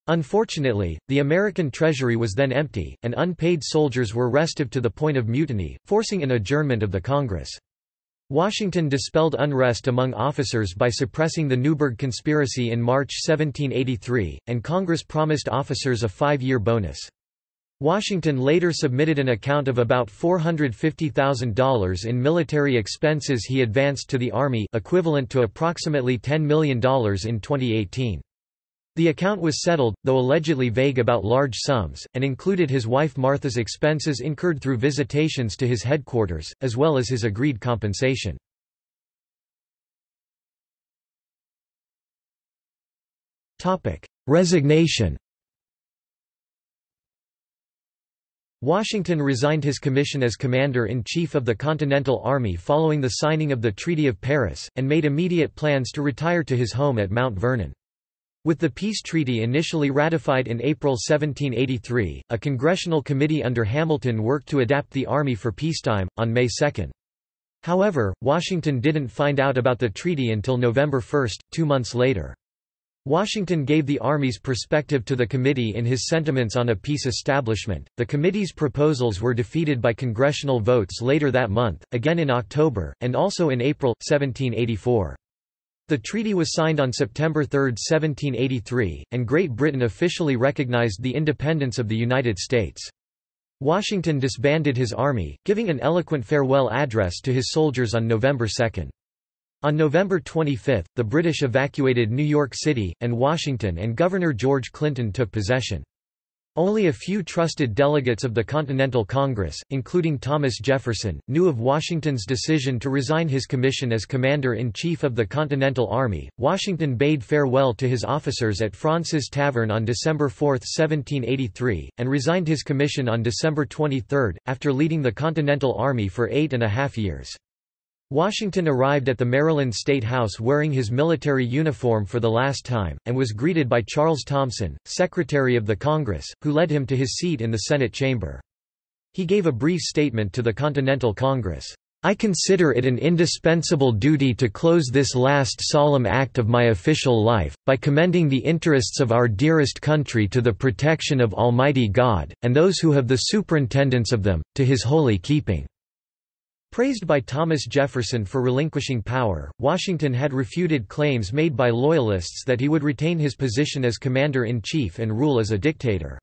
Unfortunately, the American treasury was then empty, and unpaid soldiers were restive to the point of mutiny, forcing an adjournment of the Congress. Washington dispelled unrest among officers by suppressing the Newburgh Conspiracy in March 1783, and Congress promised officers a 5-year bonus. Washington later submitted an account of about $450,000 in military expenses he advanced to the Army, equivalent to approximately $10 million in 2018. The account was settled, though allegedly vague about large sums, and included his wife Martha's expenses incurred through visitations to his headquarters, as well as his agreed compensation. Resignation. Washington resigned his commission as Commander-in-Chief of the Continental Army following the signing of the Treaty of Paris, and made immediate plans to retire to his home at Mount Vernon. With the peace treaty initially ratified in April 1783, a congressional committee under Hamilton worked to adapt the Army for peacetime, on May 2. However, Washington didn't find out about the treaty until November 1, 2 months later. Washington gave the Army's perspective to the committee in his Sentiments on a Peace Establishment. The committee's proposals were defeated by congressional votes later that month, again in October, and also in April, 1784. The treaty was signed on September 3, 1783, and Great Britain officially recognized the independence of the United States. Washington disbanded his army, giving an eloquent farewell address to his soldiers on November 2. On November 25, the British evacuated New York City, and Washington and Governor George Clinton took possession. Only a few trusted delegates of the Continental Congress, including Thomas Jefferson, knew of Washington's decision to resign his commission as Commander-in-Chief of the Continental Army. Washington bade farewell to his officers at Fraunces Tavern on December 4, 1783, and resigned his commission on December 23, after leading the Continental Army for 8.5 years. Washington arrived at the Maryland State House wearing his military uniform for the last time, and was greeted by Charles Thomson, Secretary of the Congress, who led him to his seat in the Senate chamber. He gave a brief statement to the Continental Congress. "I consider it an indispensable duty to close this last solemn act of my official life, by commending the interests of our dearest country to the protection of Almighty God, and those who have the superintendence of them, to His holy keeping." Praised by Thomas Jefferson for relinquishing power, Washington had refuted claims made by Loyalists that he would retain his position as Commander-in-Chief and rule as a dictator.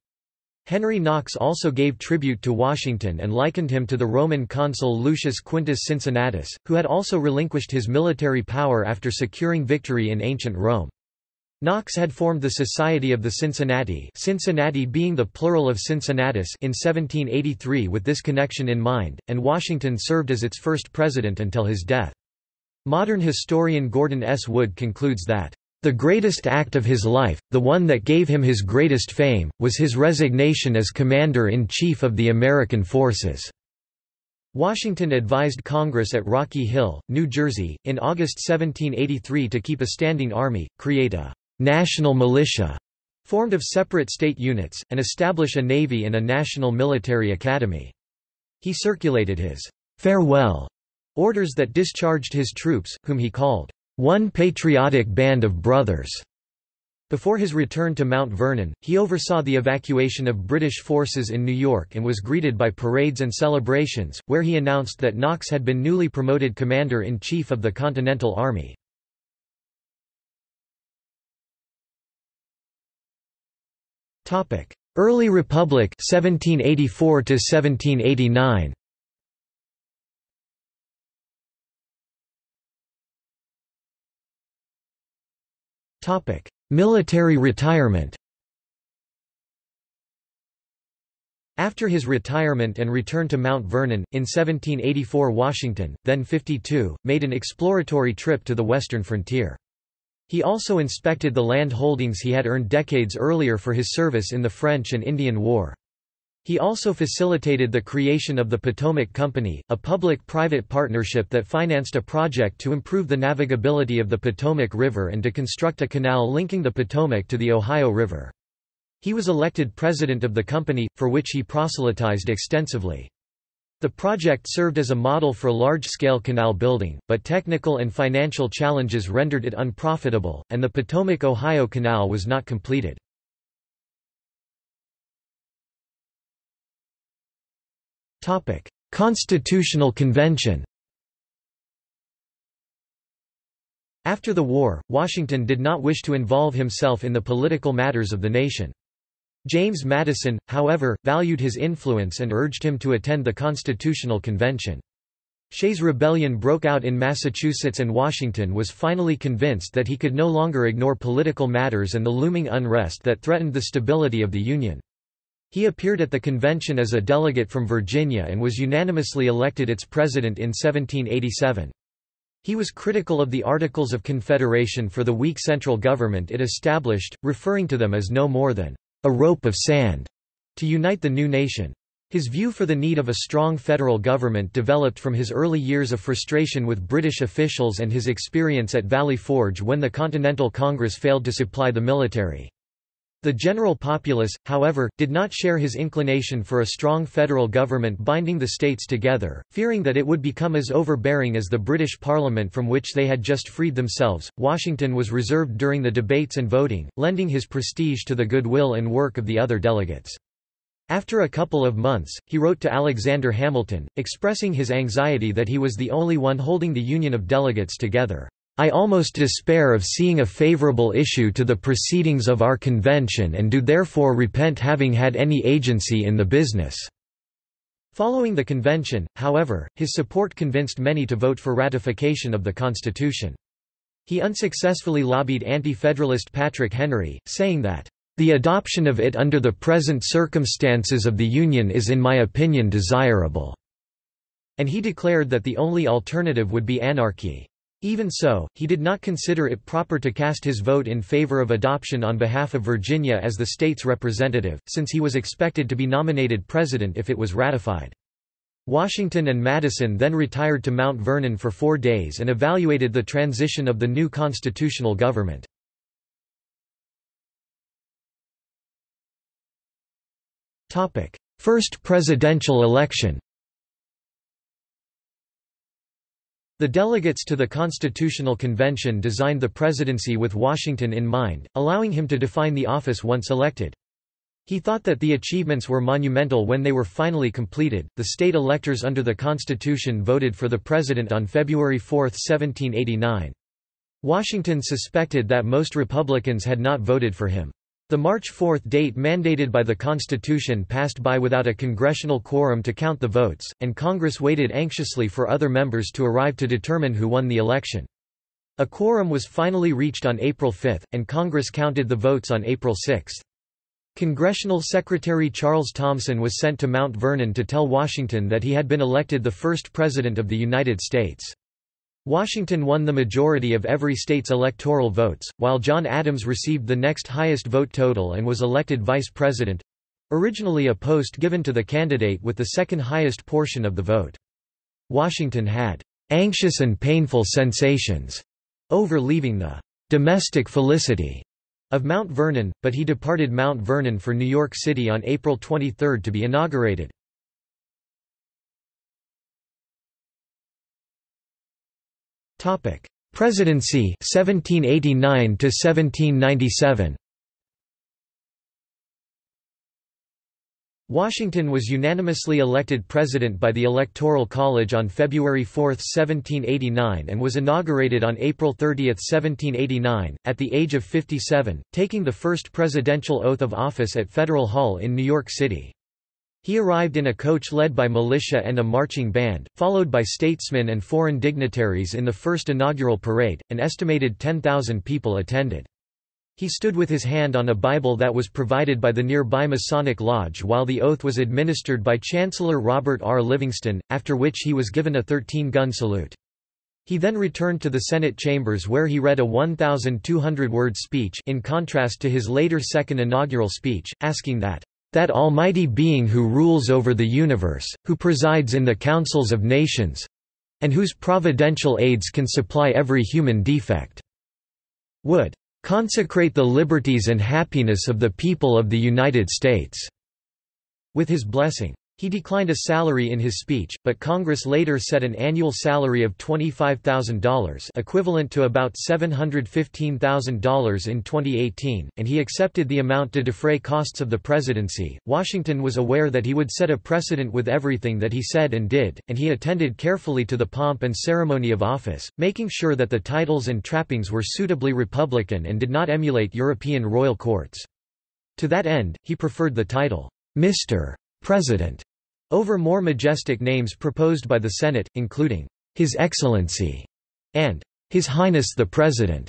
Henry Knox also gave tribute to Washington and likened him to the Roman consul Lucius Quintus Cincinnatus, who had also relinquished his military power after securing victory in ancient Rome. Knox had formed the Society of the Cincinnati, Cincinnati being the plural of Cincinnatus, in 1783 with this connection in mind, and Washington served as its first president until his death. Modern historian Gordon S. Wood concludes that, "The greatest act of his life, the one that gave him his greatest fame, was his resignation as Commander-in-Chief of the American forces." Washington advised Congress at Rocky Hill, New Jersey, in August 1783 to keep a standing army, create a national militia formed of separate state units, and establish a navy and a national military academy. He circulated his farewell orders that discharged his troops, whom he called one patriotic band of brothers. Before his return to Mount Vernon, he oversaw the evacuation of British forces in New York and was greeted by parades and celebrations, where he announced that Knox had been newly promoted Commander-in-Chief of the Continental Army. Early Republic 1784 to 1789. Military retirement. After his retirement and return to Mount Vernon, in 1784 Washington, then 52, made an exploratory trip to the western frontier. He also inspected the land holdings he had earned decades earlier for his service in the French and Indian War. He also facilitated the creation of the Potomac Company, a public-private partnership that financed a project to improve the navigability of the Potomac River and to construct a canal linking the Potomac to the Ohio River. He was elected president of the company, for which he proselytized extensively. The project served as a model for large-scale canal building, but technical and financial challenges rendered it unprofitable, and the Potomac-Ohio Canal was not completed. Constitutional Convention. After the war, Washington did not wish to involve himself in the political matters of the nation. James Madison, however, valued his influence and urged him to attend the Constitutional Convention. Shays' Rebellion broke out in Massachusetts and Washington was finally convinced that he could no longer ignore political matters and the looming unrest that threatened the stability of the Union. He appeared at the convention as a delegate from Virginia and was unanimously elected its president in 1787. He was critical of the Articles of Confederation for the weak central government it established, referring to them as no more than a rope of sand to unite the new nation. His view for the need of a strong federal government developed from his early years of frustration with British officials and his experience at Valley Forge when the Continental Congress failed to supply the military. The general populace, however, did not share his inclination for a strong federal government binding the states together, fearing that it would become as overbearing as the British Parliament from which they had just freed themselves. Washington was reserved during the debates and voting, lending his prestige to the goodwill and work of the other delegates. After a couple of months, he wrote to Alexander Hamilton, expressing his anxiety that he was the only one holding the union of delegates together. I almost despair of seeing a favorable issue to the proceedings of our convention and do therefore repent having had any agency in the business." Following the convention, however, his support convinced many to vote for ratification of the Constitution. He unsuccessfully lobbied anti-federalist Patrick Henry, saying that, The adoption of it under the present circumstances of the Union is in my opinion desirable." And he declared that the only alternative would be anarchy. Even so, he did not consider it proper to cast his vote in favor of adoption on behalf of Virginia as the state's representative, since he was expected to be nominated president if it was ratified. Washington and Madison then retired to Mount Vernon for 4 days and evaluated the transition of the new constitutional government. First presidential election. The delegates to the Constitutional Convention designed the presidency with Washington in mind, allowing him to define the office once elected. He thought that the achievements were monumental when they were finally completed. The state electors under the Constitution voted for the president on February 4, 1789. Washington suspected that most Republicans had not voted for him. The March 4 date mandated by the Constitution passed by without a congressional quorum to count the votes, and Congress waited anxiously for other members to arrive to determine who won the election. A quorum was finally reached on April 5, and Congress counted the votes on April 6. Congressional Secretary Charles Thomson was sent to Mount Vernon to tell Washington that he had been elected the first President of the United States. Washington won the majority of every state's electoral votes, while John Adams received the next highest vote total and was elected vice president—originally a post given to the candidate with the second highest portion of the vote. Washington had "anxious and painful sensations" over leaving the "domestic felicity" of Mount Vernon, but he departed Mount Vernon for New York City on April 23 to be inaugurated. Presidency 1789 to 1797. Washington was unanimously elected president by the Electoral College on February 4, 1789 and was inaugurated on April 30, 1789, at the age of 57, taking the first presidential oath of office at Federal Hall in New York City. He arrived in a coach led by militia and a marching band, followed by statesmen and foreign dignitaries in the first inaugural parade. An estimated 10,000 people attended. He stood with his hand on a Bible that was provided by the nearby Masonic Lodge while the oath was administered by Chancellor Robert R. Livingston, after which he was given a 13-gun salute. He then returned to the Senate chambers where he read a 1,200-word speech in contrast to his later second inaugural speech, asking that Almighty Being who rules over the universe, who presides in the councils of nations, and whose providential aids can supply every human defect, would consecrate the liberties and happiness of the people of the United States with his blessing. He declined a salary in his speech, but Congress later set an annual salary of $25,000, equivalent to about $715,000 in 2018, and he accepted the amount to defray costs of the presidency. Washington was aware that he would set a precedent with everything that he said and did, and he attended carefully to the pomp and ceremony of office, making sure that the titles and trappings were suitably Republican and did not emulate European royal courts. To that end, he preferred the title, Mr. President, over more majestic names proposed by the Senate, including His Excellency and His Highness the President.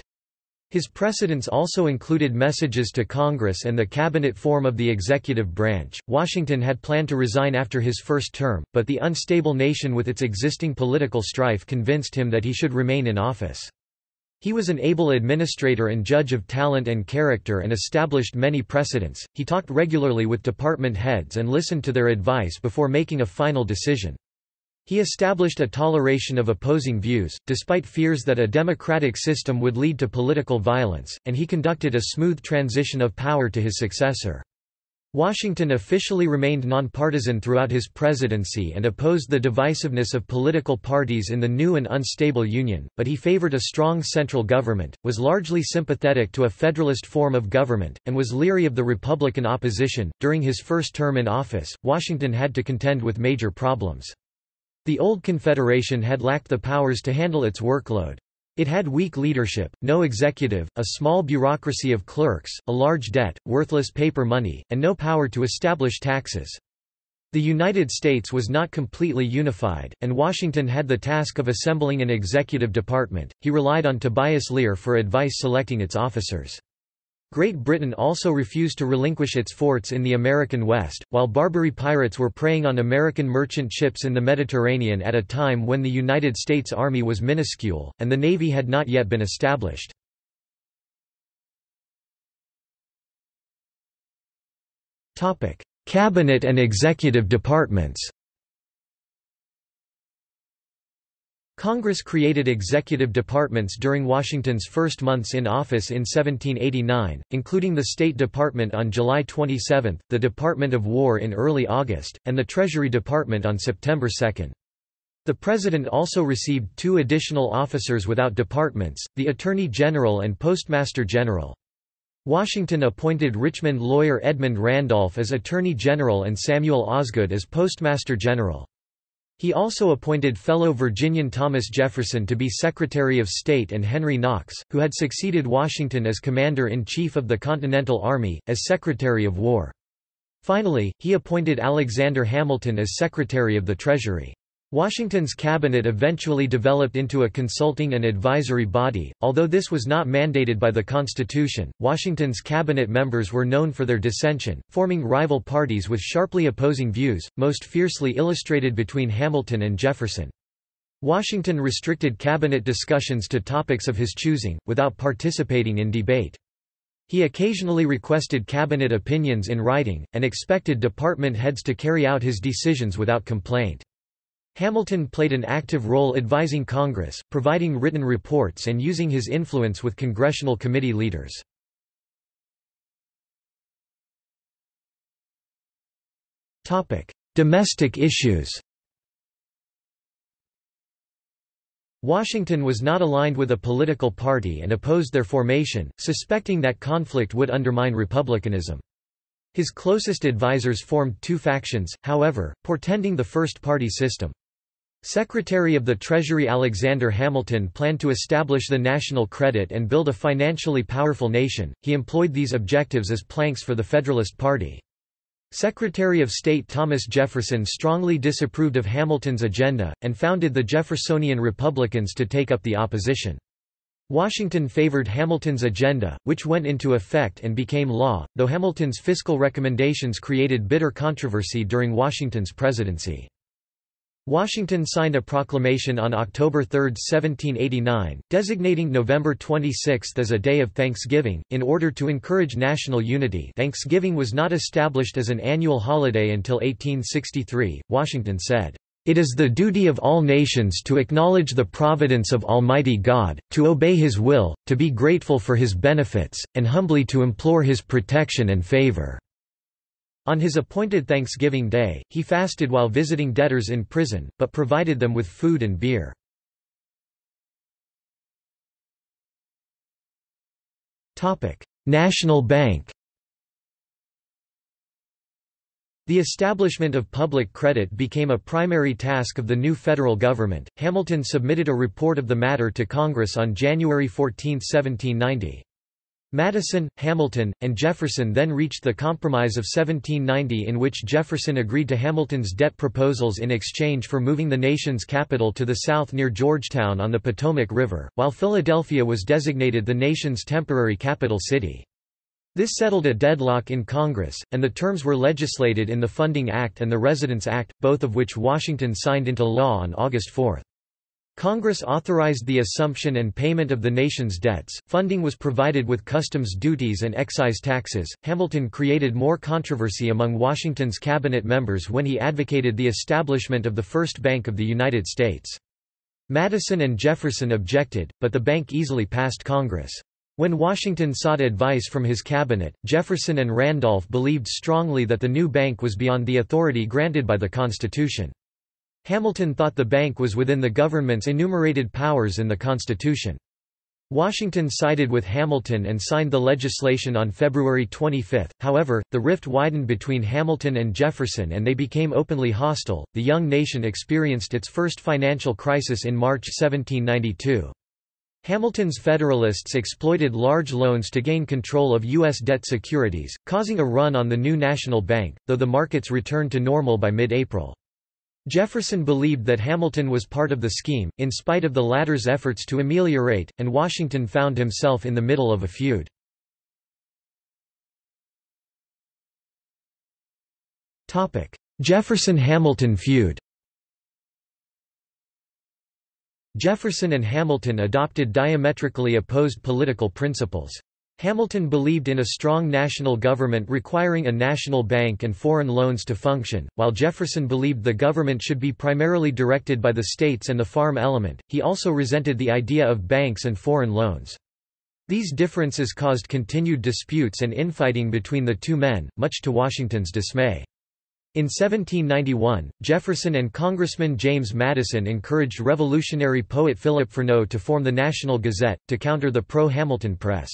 His precedents also included messages to Congress and the cabinet form of the executive branch. Washington had planned to resign after his first term, but the unstable nation with its existing political strife convinced him that he should remain in office. He was an able administrator and judge of talent and character and established many precedents. He talked regularly with department heads and listened to their advice before making a final decision. He established a toleration of opposing views, despite fears that a democratic system would lead to political violence, and he conducted a smooth transition of power to his successor. Washington officially remained nonpartisan throughout his presidency and opposed the divisiveness of political parties in the new and unstable Union, but he favored a strong central government, was largely sympathetic to a federalist form of government, and was leery of the Republican opposition. During his first term in office, Washington had to contend with major problems. The old Confederation had lacked the powers to handle its workload. It had weak leadership, no executive, a small bureaucracy of clerks, a large debt, worthless paper money, and no power to establish taxes. The United States was not completely unified, and Washington had the task of assembling an executive department. He relied on Tobias Lear for advice selecting its officers. Great Britain also refused to relinquish its forts in the American West, while Barbary pirates were preying on American merchant ships in the Mediterranean at a time when the United States Army was minuscule, and the Navy had not yet been established. Cabinet and executive departments. Congress created executive departments during Washington's first months in office in 1789, including the State Department on July 27, the Department of War in early August, and the Treasury Department on September 2. The President also received 2 additional officers without departments, the Attorney General and Postmaster General. Washington appointed Richmond lawyer Edmund Randolph as Attorney General and Samuel Osgood as Postmaster General. He also appointed fellow Virginian Thomas Jefferson to be Secretary of State and Henry Knox, who had succeeded Washington as Commander-in-Chief of the Continental Army, as Secretary of War. Finally, he appointed Alexander Hamilton as Secretary of the Treasury. Washington's cabinet eventually developed into a consulting and advisory body, although this was not mandated by the Constitution. Washington's cabinet members were known for their dissension, forming rival parties with sharply opposing views, most fiercely illustrated between Hamilton and Jefferson. Washington restricted cabinet discussions to topics of his choosing, without participating in debate. He occasionally requested cabinet opinions in writing, and expected department heads to carry out his decisions without complaint. Hamilton played an active role advising Congress, providing written reports and using his influence with congressional committee leaders. Domestic issues. Washington was not aligned with a political party and opposed their formation, suspecting that conflict would undermine republicanism. His closest advisers formed 2 factions, however, portending the first-party system. Secretary of the Treasury Alexander Hamilton planned to establish the national credit and build a financially powerful nation. He employed these objectives as planks for the Federalist Party. Secretary of State Thomas Jefferson strongly disapproved of Hamilton's agenda, and founded the Jeffersonian Republicans to take up the opposition. Washington favored Hamilton's agenda, which went into effect and became law, though Hamilton's fiscal recommendations created bitter controversy during Washington's presidency. Washington signed a proclamation on October 3, 1789, designating November 26 as a day of Thanksgiving, in order to encourage national unity. Thanksgiving was not established as an annual holiday until 1863. Washington said, "It is the duty of all nations to acknowledge the providence of Almighty God, to obey His will, to be grateful for His benefits, and humbly to implore His protection and favor." On his appointed Thanksgiving Day, he fasted while visiting debtors in prison, but provided them with food and beer. National Bank. The establishment of public credit became a primary task of the new federal government. Hamilton submitted a report of the matter to Congress on January 14, 1790. Madison, Hamilton, and Jefferson then reached the Compromise of 1790, in which Jefferson agreed to Hamilton's debt proposals in exchange for moving the nation's capital to the south near Georgetown on the Potomac River, while Philadelphia was designated the nation's temporary capital city. This settled a deadlock in Congress, and the terms were legislated in the Funding Act and the Residence Act, both of which Washington signed into law on August 4. Congress authorized the assumption and payment of the nation's debts. Funding was provided with customs duties and excise taxes. Hamilton created more controversy among Washington's cabinet members when he advocated the establishment of the first bank of the United States. Madison and Jefferson objected, but the bank easily passed Congress. When Washington sought advice from his cabinet, Jefferson and Randolph believed strongly that the new bank was beyond the authority granted by the Constitution. Hamilton thought the bank was within the government's enumerated powers in the Constitution. Washington sided with Hamilton and signed the legislation on February 25. However, the rift widened between Hamilton and Jefferson and they became openly hostile. The young nation experienced its first financial crisis in March 1792. Hamilton's Federalists exploited large loans to gain control of U.S. debt securities, causing a run on the new national bank, though the markets returned to normal by mid-April. Jefferson believed that Hamilton was part of the scheme, in spite of the latter's efforts to ameliorate, and Washington found himself in the middle of a feud. Jefferson–Hamilton feud. Jefferson and Hamilton adopted diametrically opposed political principles. Hamilton believed in a strong national government requiring a national bank and foreign loans to function, while Jefferson believed the government should be primarily directed by the states and the farm element. He also resented the idea of banks and foreign loans. These differences caused continued disputes and infighting between the two men, much to Washington's dismay. In 1791, Jefferson and Congressman James Madison encouraged revolutionary poet Philip Freneau to form the National Gazette, to counter the pro-Hamilton press.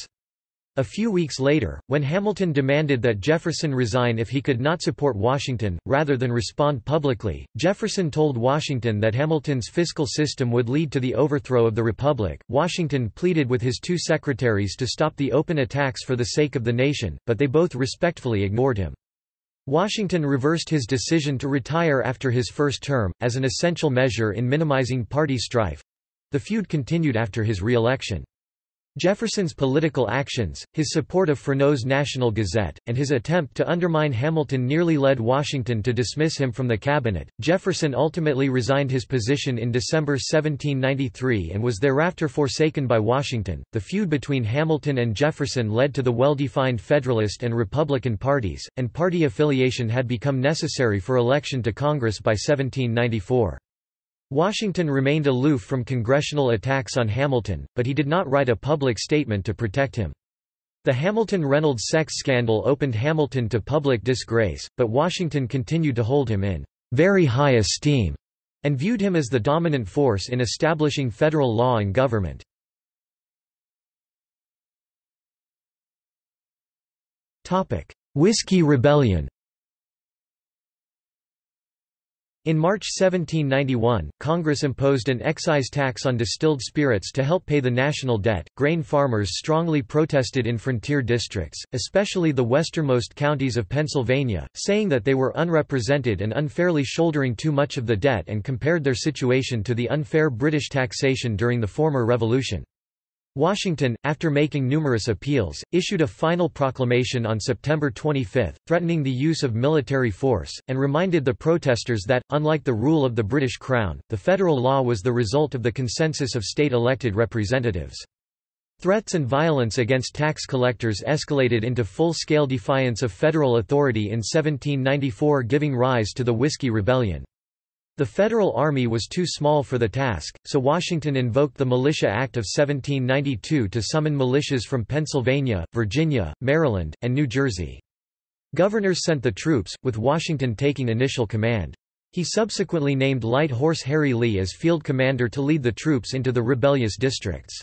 A few weeks later, when Hamilton demanded that Jefferson resign if he could not support Washington, rather than respond publicly, Jefferson told Washington that Hamilton's fiscal system would lead to the overthrow of the Republic. Washington pleaded with his two secretaries to stop the open attacks for the sake of the nation, but they both respectfully ignored him. Washington reversed his decision to retire after his first term, as an essential measure in minimizing party strife. The feud continued after his re-election. Jefferson's political actions, his support of Freneau's National Gazette, and his attempt to undermine Hamilton nearly led Washington to dismiss him from the cabinet. Jefferson ultimately resigned his position in December 1793 and was thereafter forsaken by Washington. The feud between Hamilton and Jefferson led to the well-defined Federalist and Republican parties, and party affiliation had become necessary for election to Congress by 1794. Washington remained aloof from congressional attacks on Hamilton, but he did not write a public statement to protect him. The Hamilton-Reynolds sex scandal opened Hamilton to public disgrace, but Washington continued to hold him in very high esteem, and viewed him as the dominant force in establishing federal law and government. Whiskey Rebellion. In March 1791, Congress imposed an excise tax on distilled spirits to help pay the national debt. Grain farmers strongly protested in frontier districts, especially the westernmost counties of Pennsylvania, saying that they were unrepresented and unfairly shouldering too much of the debt, and compared their situation to the unfair British taxation during the former Revolution. Washington, after making numerous appeals, issued a final proclamation on September 25, threatening the use of military force, and reminded the protesters that, unlike the rule of the British Crown, the federal law was the result of the consensus of state-elected representatives. Threats and violence against tax collectors escalated into full-scale defiance of federal authority in 1794, giving rise to the Whiskey Rebellion. The Federal Army was too small for the task, so Washington invoked the Militia Act of 1792 to summon militias from Pennsylvania, Virginia, Maryland, and New Jersey. Governors sent the troops, with Washington taking initial command. He subsequently named Light Horse Harry Lee as field commander to lead the troops into the rebellious districts.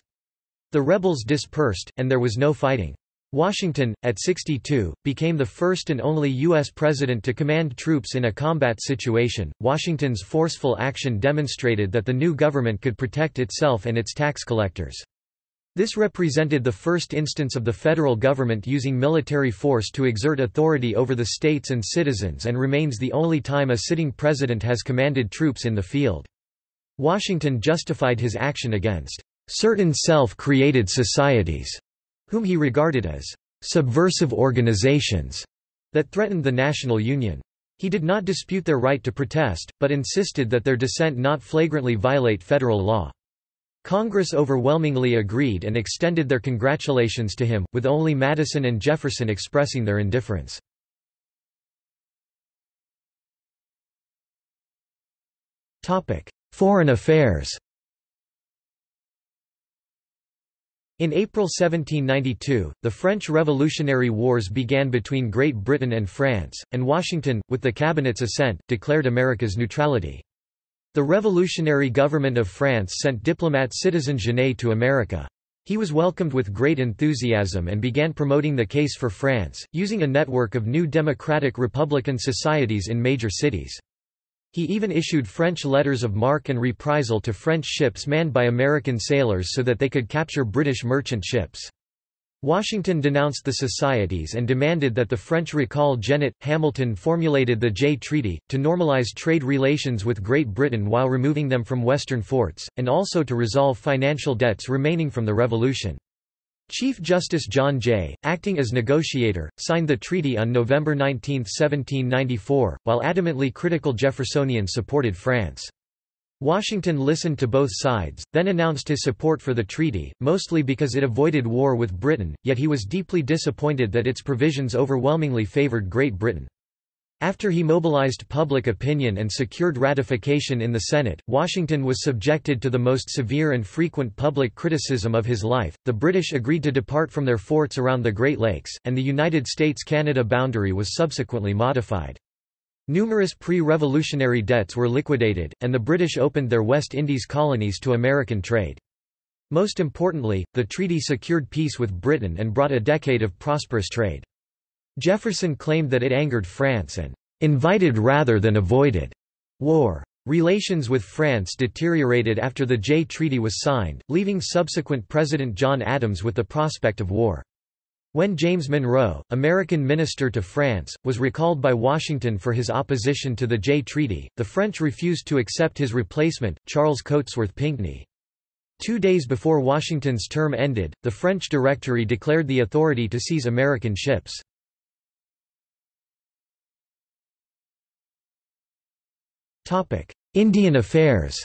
The rebels dispersed, and there was no fighting. Washington, at 62, became the first and only U.S. president to command troops in a combat situation. Washington's forceful action demonstrated that the new government could protect itself and its tax collectors. This represented the first instance of the federal government using military force to exert authority over the states and citizens, and remains the only time a sitting president has commanded troops in the field. Washington justified his action against certain self-created societies, whom he regarded as subversive organizations that threatened the national union. He did not dispute their right to protest, but insisted that their dissent not flagrantly violate federal law. Congress overwhelmingly agreed and extended their congratulations to him, with only Madison and Jefferson expressing their indifference. Foreign affairs. In April 1792, the French Revolutionary Wars began between Great Britain and France, and Washington, with the cabinet's assent, declared America's neutrality. The revolutionary government of France sent diplomat Citizen Genet to America. He was welcomed with great enthusiasm and began promoting the case for France, using a network of new democratic republican societies in major cities. He even issued French letters of marque and reprisal to French ships manned by American sailors so that they could capture British merchant ships. Washington denounced the societies and demanded that the French recall Genet. Hamilton formulated the Jay Treaty, to normalize trade relations with Great Britain while removing them from western forts, and also to resolve financial debts remaining from the Revolution. Chief Justice John Jay, acting as negotiator, signed the treaty on November 19, 1794, while adamantly critical Jeffersonians supported France. Washington listened to both sides, then announced his support for the treaty, mostly because it avoided war with Britain, yet he was deeply disappointed that its provisions overwhelmingly favored Great Britain. After he mobilized public opinion and secured ratification in the Senate, Washington was subjected to the most severe and frequent public criticism of his life. The British agreed to depart from their forts around the Great Lakes, and the United States-Canada boundary was subsequently modified. Numerous pre-revolutionary debts were liquidated, and the British opened their West Indies colonies to American trade. Most importantly, the treaty secured peace with Britain and brought a decade of prosperous trade. Jefferson claimed that it angered France and invited rather than avoided war. Relations with France deteriorated after the Jay Treaty was signed, leaving subsequent President John Adams with the prospect of war. When James Monroe, American minister to France, was recalled by Washington for his opposition to the Jay Treaty, the French refused to accept his replacement, Charles Cotesworth Pinckney. 2 days before Washington's term ended, the French Directory declared the authority to seize American ships. Indian affairs.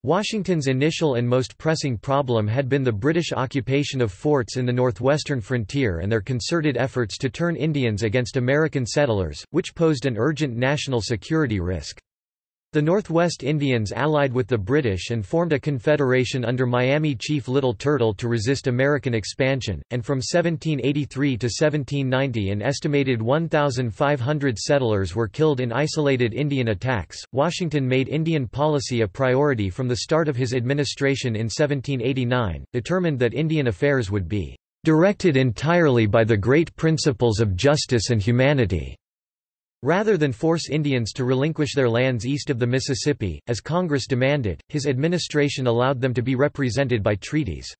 Washington's initial and most pressing problem had been the British occupation of forts in the northwestern frontier and their concerted efforts to turn Indians against American settlers, which posed an urgent national security risk. The Northwest Indians allied with the British and formed a confederation under Miami Chief Little Turtle to resist American expansion, and from 1783 to 1790 an estimated 1,500 settlers were killed in isolated Indian attacks. Washington made Indian policy a priority from the start of his administration in 1789, determined that Indian affairs would be directed entirely by the great principles of justice and humanity. Rather than force Indians to relinquish their lands east of the Mississippi, as Congress demanded, his administration allowed them to be represented by treaties.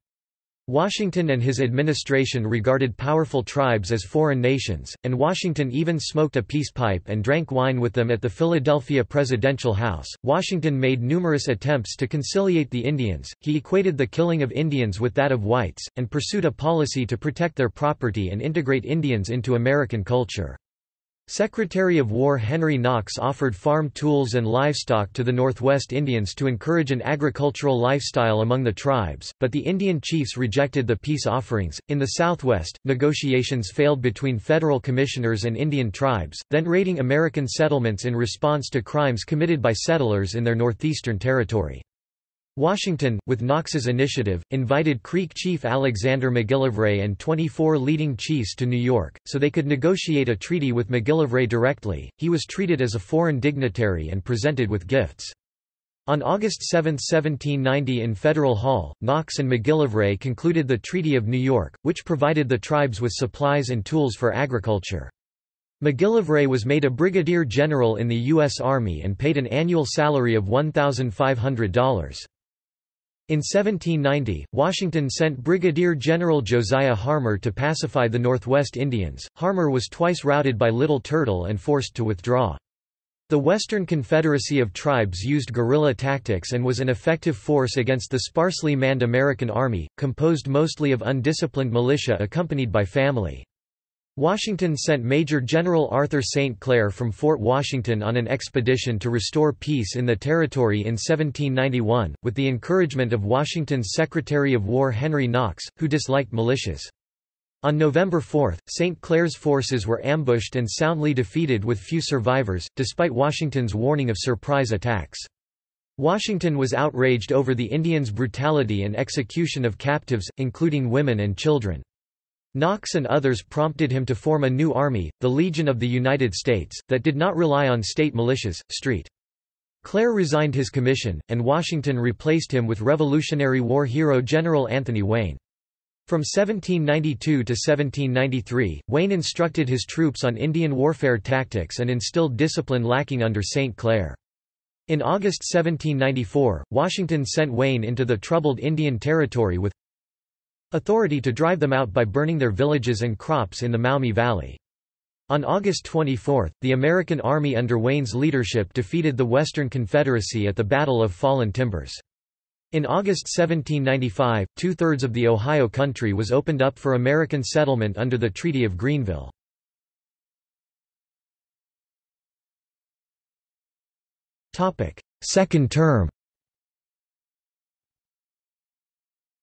Washington and his administration regarded powerful tribes as foreign nations, and Washington even smoked a peace pipe and drank wine with them at the Philadelphia Presidential House. Washington made numerous attempts to conciliate the Indians. He equated the killing of Indians with that of whites, and pursued a policy to protect their property and integrate Indians into American culture. Secretary of War Henry Knox offered farm tools and livestock to the Northwest Indians to encourage an agricultural lifestyle among the tribes, but the Indian chiefs rejected the peace offerings. In the Southwest, negotiations failed between federal commissioners and Indian tribes, then raiding American settlements in response to crimes committed by settlers in their northeastern territory. Washington, with Knox's initiative, invited Creek chief Alexander McGillivray and 24 leading chiefs to New York, so they could negotiate a treaty with McGillivray directly. He was treated as a foreign dignitary and presented with gifts. On August 7, 1790 in Federal Hall, Knox and McGillivray concluded the Treaty of New York, which provided the tribes with supplies and tools for agriculture. McGillivray was made a brigadier general in the U.S. Army and paid an annual salary of $1,500. In 1790, Washington sent Brigadier General Josiah Harmer to pacify the Northwest Indians. Harmer was twice routed by Little Turtle and forced to withdraw. The Western Confederacy of Tribes used guerrilla tactics and was an effective force against the sparsely manned American army, composed mostly of undisciplined militia accompanied by family. Washington sent Major General Arthur St. Clair from Fort Washington on an expedition to restore peace in the territory in 1791, with the encouragement of Washington's Secretary of War Henry Knox, who disliked militias. On November 4, St. Clair's forces were ambushed and soundly defeated with few survivors, despite Washington's warning of surprise attacks. Washington was outraged over the Indians' brutality and execution of captives, including women and children. Knox and others prompted him to form a new army, the Legion of the United States, that did not rely on state militias. Clair resigned his commission, and Washington replaced him with Revolutionary War hero General Anthony Wayne. From 1792 to 1793, Wayne instructed his troops on Indian warfare tactics and instilled discipline lacking under St. Clair. In August 1794, Washington sent Wayne into the troubled Indian Territory with authority to drive them out by burning their villages and crops in the Maumee Valley. On August 24, the American army under Wayne's leadership defeated the Western Confederacy at the Battle of Fallen Timbers. In August 1795, two-thirds of the Ohio Country was opened up for American settlement under the Treaty of Greenville. Second term.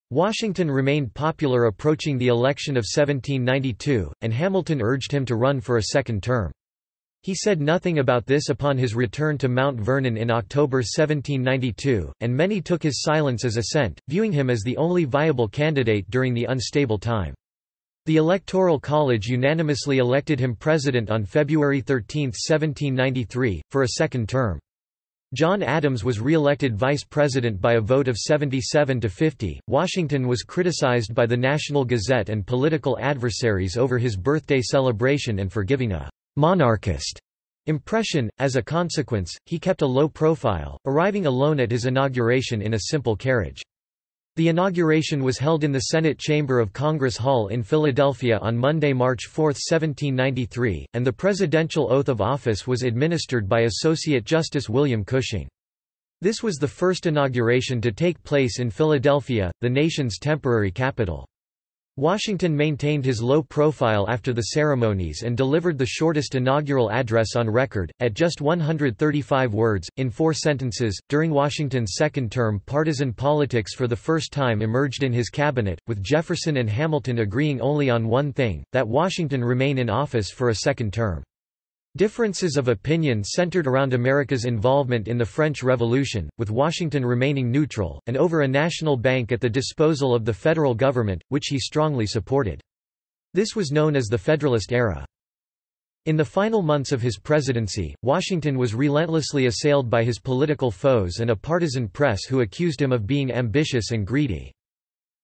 Washington remained popular approaching the election of 1792, and Hamilton urged him to run for a second term. He said nothing about this upon his return to Mount Vernon in October 1792, and many took his silence as assent, viewing him as the only viable candidate during the unstable time. The Electoral College unanimously elected him president on February 13, 1793, for a second term. John Adams was re-elected vice president by a vote of 77 to 50. Washington was criticized by the National Gazette and political adversaries over his birthday celebration and for giving a monarchist impression. As a consequence, he kept a low profile, arriving alone at his inauguration in a simple carriage. The inauguration was held in the Senate Chamber of Congress Hall in Philadelphia on Monday, March 4, 1793, and the presidential oath of office was administered by Associate Justice William Cushing. This was the first inauguration to take place in Philadelphia, the nation's temporary capital. Washington maintained his low profile after the ceremonies and delivered the shortest inaugural address on record, at just 135 words, in 4 sentences. During Washington's second term, partisan politics for the first time emerged in his cabinet, with Jefferson and Hamilton agreeing only on one thing: that Washington remain in office for a second term. Differences of opinion centered around America's involvement in the French Revolution, with Washington remaining neutral, and over a national bank at the disposal of the federal government, which he strongly supported. This was known as the Federalist era. In the final months of his presidency, Washington was relentlessly assailed by his political foes and a partisan press who accused him of being ambitious and greedy.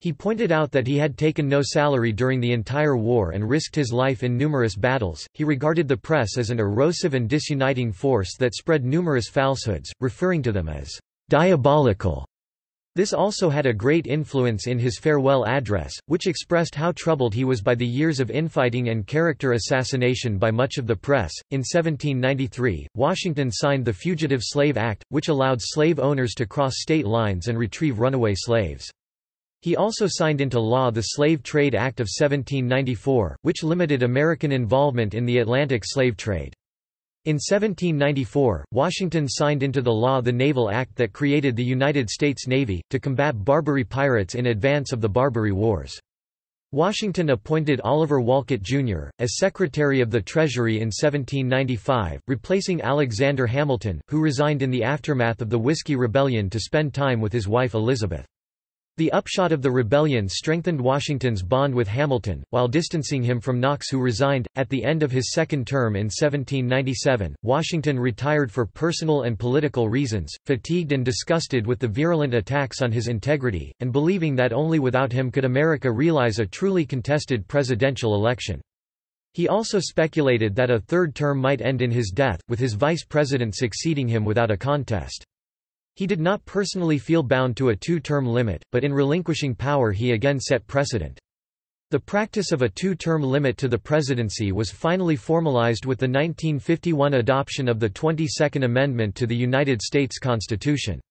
He pointed out that he had taken no salary during the entire war and risked his life in numerous battles. He regarded the press as an erosive and disuniting force that spread numerous falsehoods, referring to them as diabolical. This also had a great influence in his farewell address, which expressed how troubled he was by the years of infighting and character assassination by much of the press. In 1793, Washington signed the Fugitive Slave Act, which allowed slave owners to cross state lines and retrieve runaway slaves. He also signed into law the Slave Trade Act of 1794, which limited American involvement in the Atlantic slave trade. In 1794, Washington signed into the law the Naval Act that created the United States Navy, to combat Barbary pirates in advance of the Barbary Wars. Washington appointed Oliver Wolcott, Jr., as Secretary of the Treasury in 1795, replacing Alexander Hamilton, who resigned in the aftermath of the Whiskey Rebellion to spend time with his wife Elizabeth. The upshot of the rebellion strengthened Washington's bond with Hamilton, while distancing him from Knox, who resigned. At the end of his second term in 1797, Washington retired for personal and political reasons, fatigued and disgusted with the virulent attacks on his integrity, and believing that only without him could America realize a truly contested presidential election. He also speculated that a third term might end in his death, with his vice president succeeding him without a contest. He did not personally feel bound to a 2-term limit, but in relinquishing power he again set precedent. The practice of a 2-term limit to the presidency was finally formalized with the 1951 adoption of the 22nd Amendment to the United States Constitution.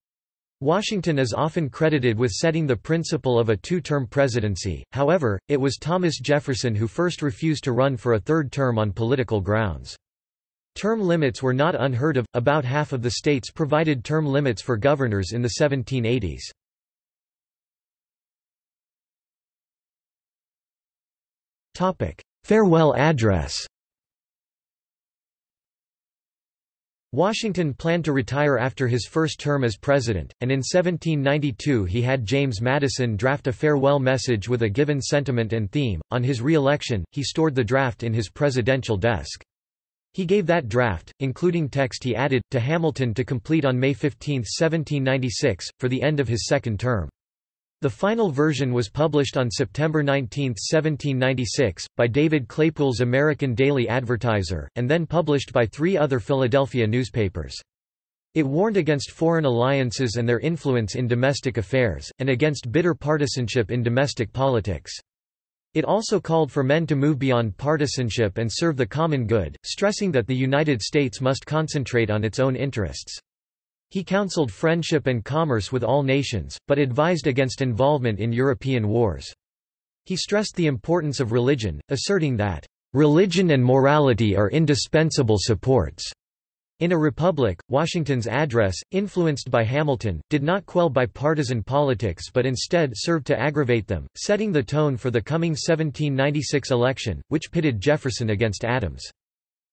Washington is often credited with setting the principle of a 2-term presidency, however, it was Thomas Jefferson who first refused to run for a third term on political grounds. Term limits were not unheard of. About half of the states provided term limits for governors in the 1780s. Topic: Farewell address. Washington planned to retire after his first term as president, and in 1792 he had James Madison draft a farewell message with a given sentiment and theme. On his re-election, he stored the draft in his presidential desk. He gave that draft, including text he added, to Hamilton to complete on May 15, 1796, for the end of his second term. The final version was published on September 19, 1796, by David Claypool's American Daily Advertiser, and then published by 3 other Philadelphia newspapers. It warned against foreign alliances and their influence in domestic affairs, and against bitter partisanship in domestic politics. It also called for men to move beyond partisanship and serve the common good, stressing that the United States must concentrate on its own interests. He counseled friendship and commerce with all nations, but advised against involvement in European wars. He stressed the importance of religion, asserting that, "...religion and morality are indispensable supports." In a republic, Washington's address, influenced by Hamilton, did not quell bipartisan politics but instead served to aggravate them, setting the tone for the coming 1796 election, which pitted Jefferson against Adams.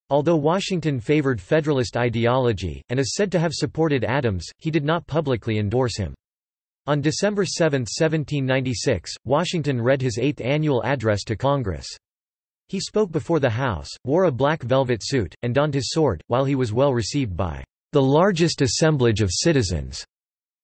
Although Washington favored Federalist ideology, and is said to have supported Adams, he did not publicly endorse him. On December 7, 1796, Washington read his 8th annual address to Congress. He spoke before the House, wore a black velvet suit, and donned his sword, while he was well received by the largest assemblage of citizens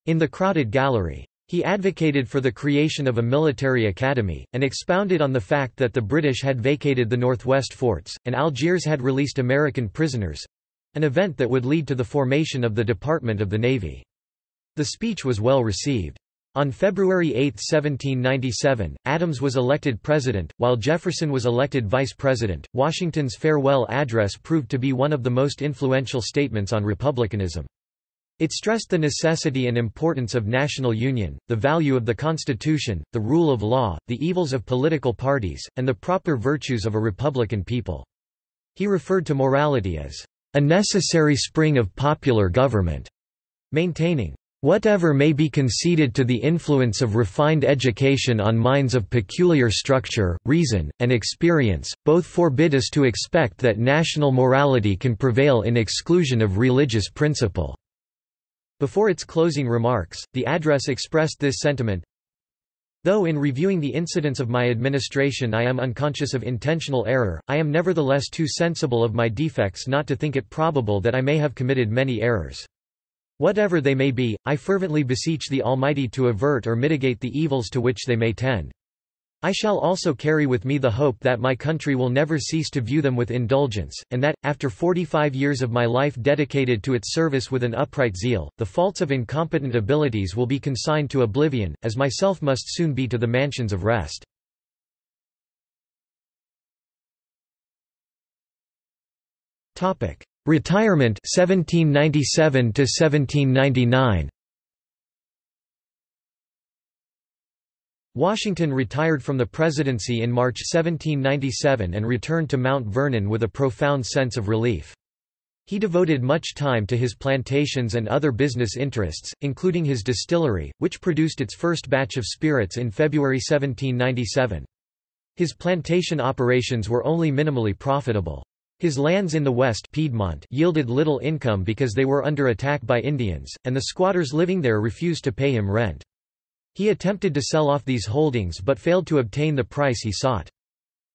in the crowded gallery. He advocated for the creation of a military academy, and expounded on the fact that the British had vacated the Northwest forts, and Algiers had released American prisoners—an event that would lead to the formation of the Department of the Navy. The speech was well received. On February 8, 1797, Adams was elected president, while Jefferson was elected vice president. Washington's farewell address proved to be one of the most influential statements on republicanism. It stressed the necessity and importance of national union, the value of the Constitution, the rule of law, the evils of political parties, and the proper virtues of a republican people. He referred to morality as a necessary spring of popular government, maintaining, "Whatever may be conceded to the influence of refined education on minds of peculiar structure, reason, and experience, both forbid us to expect that national morality can prevail in exclusion of religious principle." Before its closing remarks, the address expressed this sentiment: "Though in reviewing the incidents of my administration I am unconscious of intentional error, I am nevertheless too sensible of my defects not to think it probable that I may have committed many errors. Whatever they may be, I fervently beseech the Almighty to avert or mitigate the evils to which they may tend. I shall also carry with me the hope that my country will never cease to view them with indulgence, and that, after 45 years of my life dedicated to its service with an upright zeal, the faults of incompetent abilities will be consigned to oblivion, as myself must soon be to the mansions of rest." Retirement 1797 to 1799. Washington retired from the presidency in March 1797 and returned to Mount Vernon with a profound sense of relief. He devoted much time to his plantations and other business interests, including his distillery, which produced its first batch of spirits in February 1797. His plantation operations were only minimally profitable. His lands in the West Piedmont yielded little income because they were under attack by Indians, and the squatters living there refused to pay him rent. He attempted to sell off these holdings but failed to obtain the price he sought.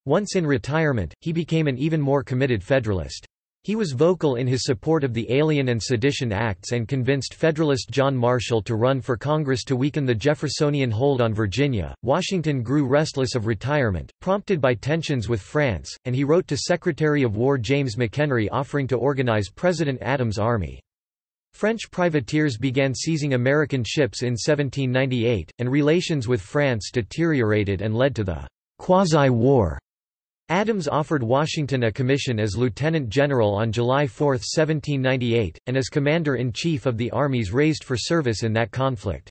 Once in retirement, he became an even more committed Federalist. He was vocal in his support of the Alien and Sedition Acts and convinced Federalist John Marshall to run for Congress to weaken the Jeffersonian hold on Virginia. Washington grew restless of retirement, prompted by tensions with France, and he wrote to Secretary of War James McHenry offering to organize President Adams' army. French privateers began seizing American ships in 1798, and relations with France deteriorated and led to the quasi-war. Adams offered Washington a commission as lieutenant general on July 4, 1798, and as commander-in-chief of the armies raised for service in that conflict.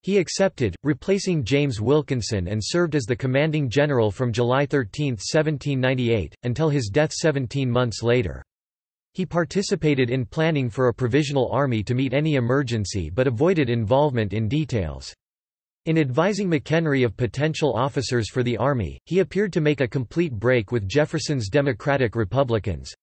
He accepted, replacing James Wilkinson, and served as the commanding general from July 13, 1798, until his death 17 months later. He participated in planning for a provisional army to meet any emergency but avoided involvement in details. In advising McHenry of potential officers for the army, he appeared to make a complete break with Jefferson's Democratic Republicans.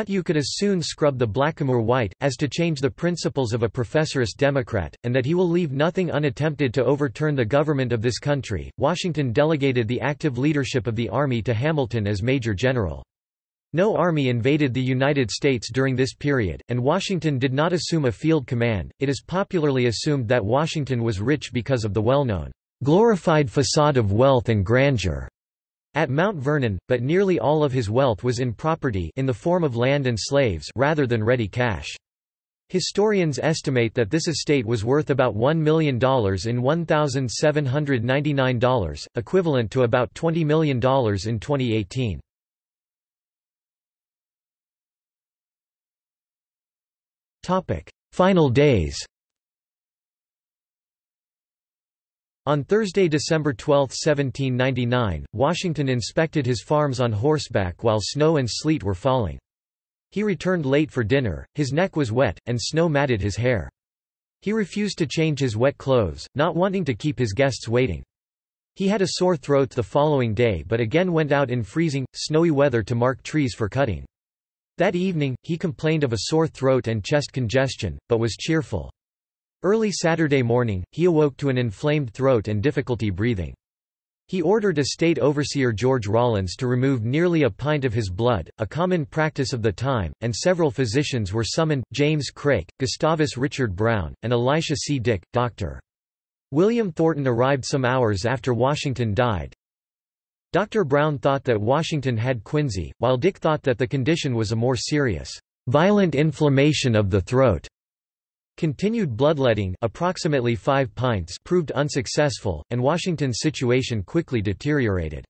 "You could as soon scrub the blackamoor white, as to change the principles of a professorist Democrat, and that he will leave nothing unattempted to overturn the government of this country." Washington delegated the active leadership of the army to Hamilton as Major General. No army invaded the United States during this period, and Washington did not assume a field command. It is popularly assumed that Washington was rich because of the well-known, glorified facade of wealth and grandeur at Mount Vernon, but nearly all of his wealth was in property in the form of land and slaves rather than ready cash. Historians estimate that this estate was worth about $1 million in $1,799, equivalent to about $20 million in 2018. Final days. On Thursday, December 12, 1799, Washington inspected his farms on horseback while snow and sleet were falling. He returned late for dinner, his neck was wet, and snow matted his hair. He refused to change his wet clothes, not wanting to keep his guests waiting. He had a sore throat the following day but again went out in freezing, snowy weather to mark trees for cutting. That evening, he complained of a sore throat and chest congestion, but was cheerful. Early Saturday morning, he awoke to an inflamed throat and difficulty breathing. He ordered Estate Overseer George Rawlins to remove nearly a pint of his blood, a common practice of the time, and several physicians were summoned: James Craik, Gustavus Richard Brown, and Elisha C. Dick, Dr. William Thornton arrived some hours after Washington died. Dr. Brown thought that Washington had quinsy, while Dick thought that the condition was a more serious, violent inflammation of the throat. Continued bloodletting, approximately 5 pints, proved unsuccessful, and Washington's situation quickly deteriorated.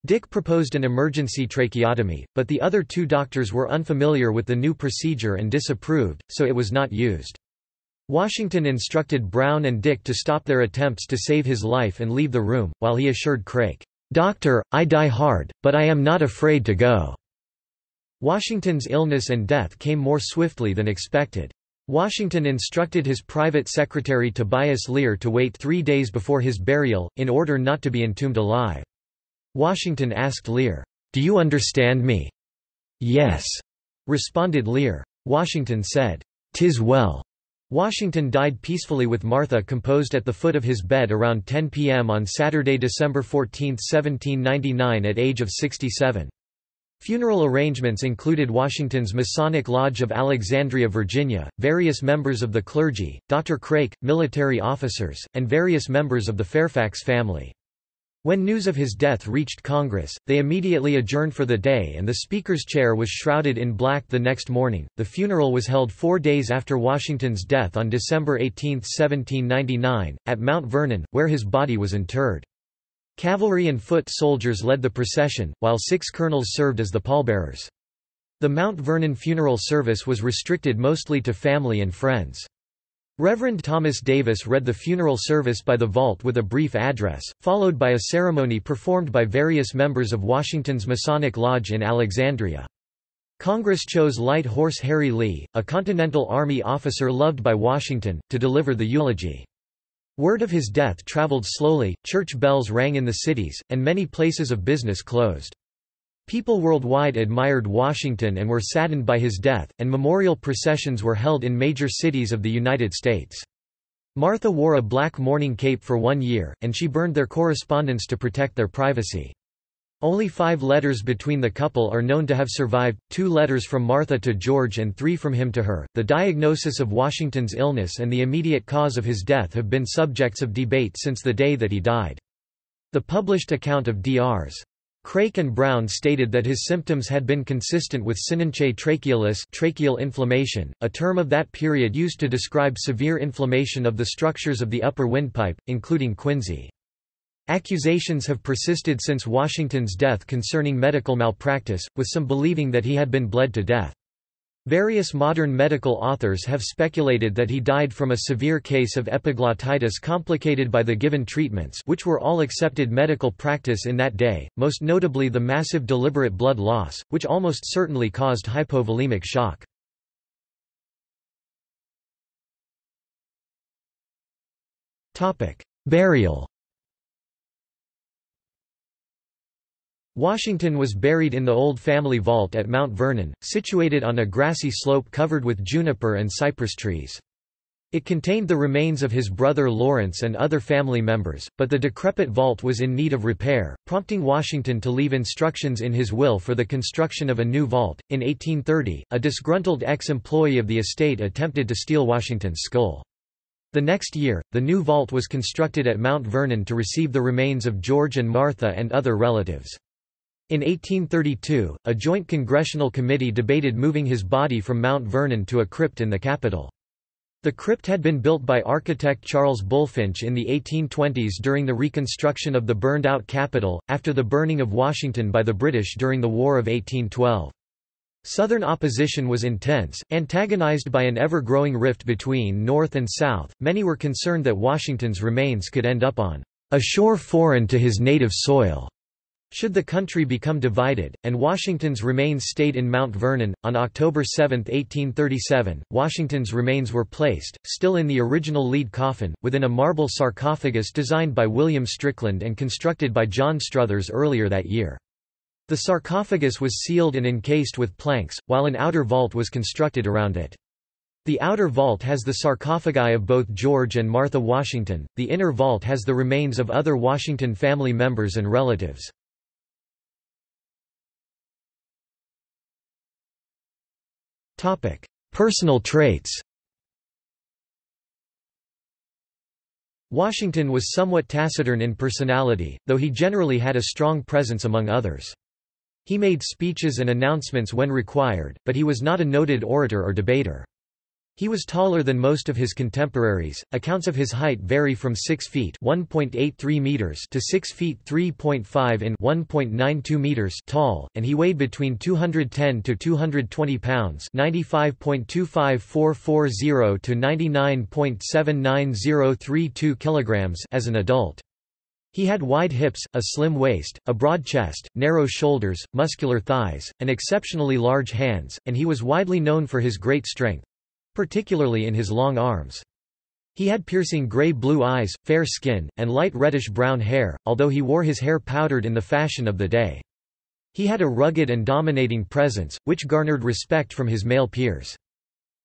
Dick proposed an emergency tracheotomy, but the other two doctors were unfamiliar with the new procedure and disapproved, so it was not used. Washington instructed Brown and Dick to stop their attempts to save his life and leave the room, while he assured Craik, "Doctor, I die hard, but I am not afraid to go." Washington's illness and death came more swiftly than expected. Washington instructed his private secretary Tobias Lear to wait 3 days before his burial, in order not to be entombed alive. Washington asked Lear, "Do you understand me?" "Yes," responded Lear. Washington said, "'Tis well." Washington died peacefully with Martha composed at the foot of his bed around 10 p.m. on Saturday, December 14, 1799 at age of 67. Funeral arrangements included Washington's Masonic Lodge of Alexandria, Virginia, various members of the clergy, Dr. Craik, military officers, and various members of the Fairfax family. When news of his death reached Congress, they immediately adjourned for the day and the Speaker's chair was shrouded in black the next morning. The funeral was held 4 days after Washington's death on December 18, 1799, at Mount Vernon, where his body was interred. Cavalry and foot soldiers led the procession, while 6 colonels served as the pallbearers. The Mount Vernon funeral service was restricted mostly to family and friends. Reverend Thomas Davis read the funeral service by the vault with a brief address, followed by a ceremony performed by various members of Washington's Masonic Lodge in Alexandria. Congress chose Light Horse Harry Lee, a Continental Army officer loved by Washington, to deliver the eulogy. Word of his death traveled slowly, church bells rang in the cities, and many places of business closed. People worldwide admired Washington and were saddened by his death, and memorial processions were held in major cities of the United States. Martha wore a black mourning cape for 1 year, and she burned their correspondence to protect their privacy. Only 5 letters between the couple are known to have survived, 2 letters from Martha to George and 3 from him to her. The diagnosis of Washington's illness and the immediate cause of his death have been subjects of debate since the day that he died. The published account of Drs. Craik and Brown stated that his symptoms had been consistent with synanche trachealis, tracheal inflammation, a term of that period used to describe severe inflammation of the structures of the upper windpipe, including quinsy. Accusations have persisted since Washington's death concerning medical malpractice, with some believing that he had been bled to death. Various modern medical authors have speculated that he died from a severe case of epiglottitis complicated by the given treatments, which were all accepted medical practice in that day, most notably the massive deliberate blood loss, which almost certainly caused hypovolemic shock. Burial. Washington was buried in the old family vault at Mount Vernon, situated on a grassy slope covered with juniper and cypress trees. It contained the remains of his brother Lawrence and other family members, but the decrepit vault was in need of repair, prompting Washington to leave instructions in his will for the construction of a new vault. In 1830, a disgruntled ex-employee of the estate attempted to steal Washington's skull. The next year, the new vault was constructed at Mount Vernon to receive the remains of George and Martha and other relatives. In 1832, a joint congressional committee debated moving his body from Mount Vernon to a crypt in the Capitol. The crypt had been built by architect Charles Bulfinch in the 1820s during the reconstruction of the burned-out Capitol, after the burning of Washington by the British during the War of 1812. Southern opposition was intense, antagonized by an ever-growing rift between North and South. Many were concerned that Washington's remains could end up on a shore foreign to his native soil should the country become divided, and Washington's remains stayed in Mount Vernon. On October 7, 1837, Washington's remains were placed, still in the original lead coffin, within a marble sarcophagus designed by William Strickland and constructed by John Struthers earlier that year. The sarcophagus was sealed and encased with planks, while an outer vault was constructed around it. The outer vault has the sarcophagi of both George and Martha Washington, the inner vault has the remains of other Washington family members and relatives. Personal traits. Washington was somewhat taciturn in personality, though he generally had a strong presence among others. He made speeches and announcements when required, but he was not a noted orator or debater. He was taller than most of his contemporaries. Accounts of his height vary from 6 feet (1.83 meters) to 6 feet (3.5 in 1.92 meters) tall, and he weighed between 210 to 220 pounds (95.25440 to 99.79032 kilograms) as an adult. He had wide hips, a slim waist, a broad chest, narrow shoulders, muscular thighs, and exceptionally large hands, and he was widely known for his great strength, particularly in his long arms. He had piercing gray-blue eyes, fair skin, and light reddish-brown hair, although he wore his hair powdered in the fashion of the day. He had a rugged and dominating presence, which garnered respect from his male peers.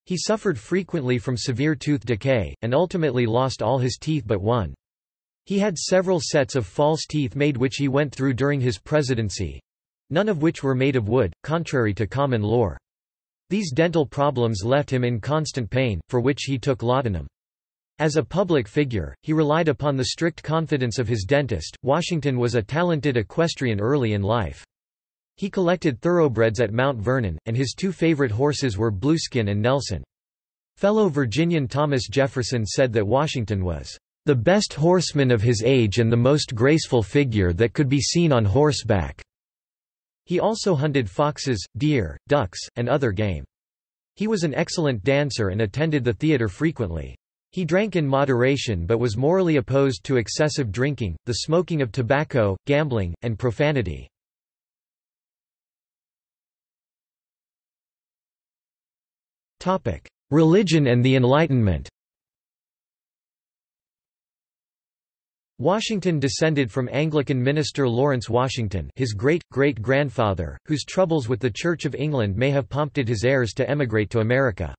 He suffered frequently from severe tooth decay, and ultimately lost all his teeth but one. He had several sets of false teeth made which he went through during his presidency—none of which were made of wood, contrary to common lore. These dental problems left him in constant pain, for which he took laudanum. As a public figure, he relied upon the strict confidence of his dentist. Washington was a talented equestrian early in life. He collected thoroughbreds at Mount Vernon, and his two favorite horses were Blueskin and Nelson. Fellow Virginian Thomas Jefferson said that Washington was the best horseman of his age and the most graceful figure that could be seen on horseback. He also hunted foxes, deer, ducks, and other game. He was an excellent dancer and attended the theater frequently. He drank in moderation but was morally opposed to excessive drinking, the smoking of tobacco, gambling, and profanity. Religion and the Enlightenment. Washington descended from Anglican minister Lawrence Washington, his great-great-grandfather, whose troubles with the Church of England may have prompted his heirs to emigrate to America.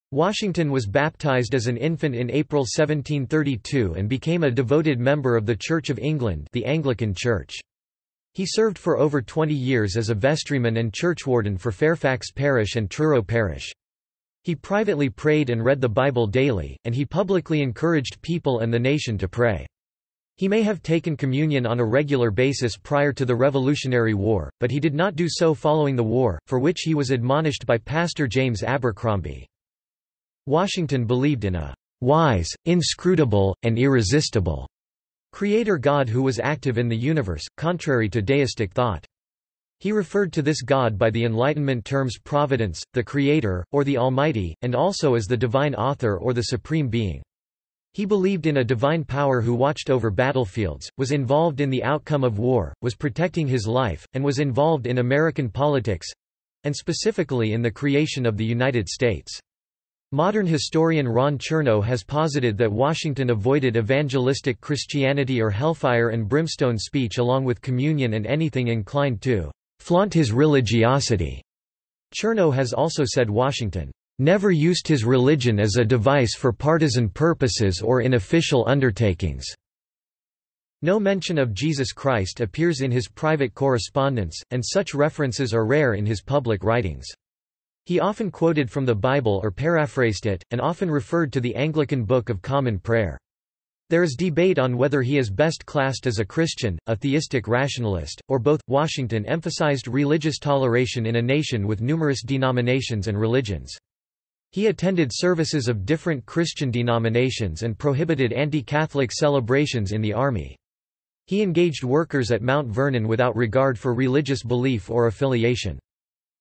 Washington was baptized as an infant in April 1732 and became a devoted member of the Church of England, the Anglican Church. He served for over 20 years as a vestryman and churchwarden for Fairfax Parish and Truro Parish. He privately prayed and read the Bible daily, and he publicly encouraged people and the nation to pray. He may have taken communion on a regular basis prior to the Revolutionary War, but he did not do so following the war, for which he was admonished by Pastor James Abercrombie. Washington believed in a wise, inscrutable, and irresistible Creator God who was active in the universe, contrary to deistic thought. He referred to this God by the Enlightenment terms Providence, the Creator, or the Almighty, and also as the Divine Author or the Supreme Being. He believed in a divine power who watched over battlefields, was involved in the outcome of war, was protecting his life, and was involved in American politics—and specifically in the creation of the United States. Modern historian Ron Chernow has posited that Washington avoided evangelistic Christianity or hellfire and brimstone speech along with communion and anything inclined to flaunt his religiosity. Chernow has also said Washington never used his religion as a device for partisan purposes or in official undertakings. No mention of Jesus Christ appears in his private correspondence, and such references are rare in his public writings. He often quoted from the Bible or paraphrased it, and often referred to the Anglican Book of Common Prayer. There is debate on whether he is best classed as a Christian, a theistic rationalist, or both. Washington emphasized religious toleration in a nation with numerous denominations and religions. He attended services of different Christian denominations and prohibited anti-Catholic celebrations in the army. He engaged workers at Mount Vernon without regard for religious belief or affiliation.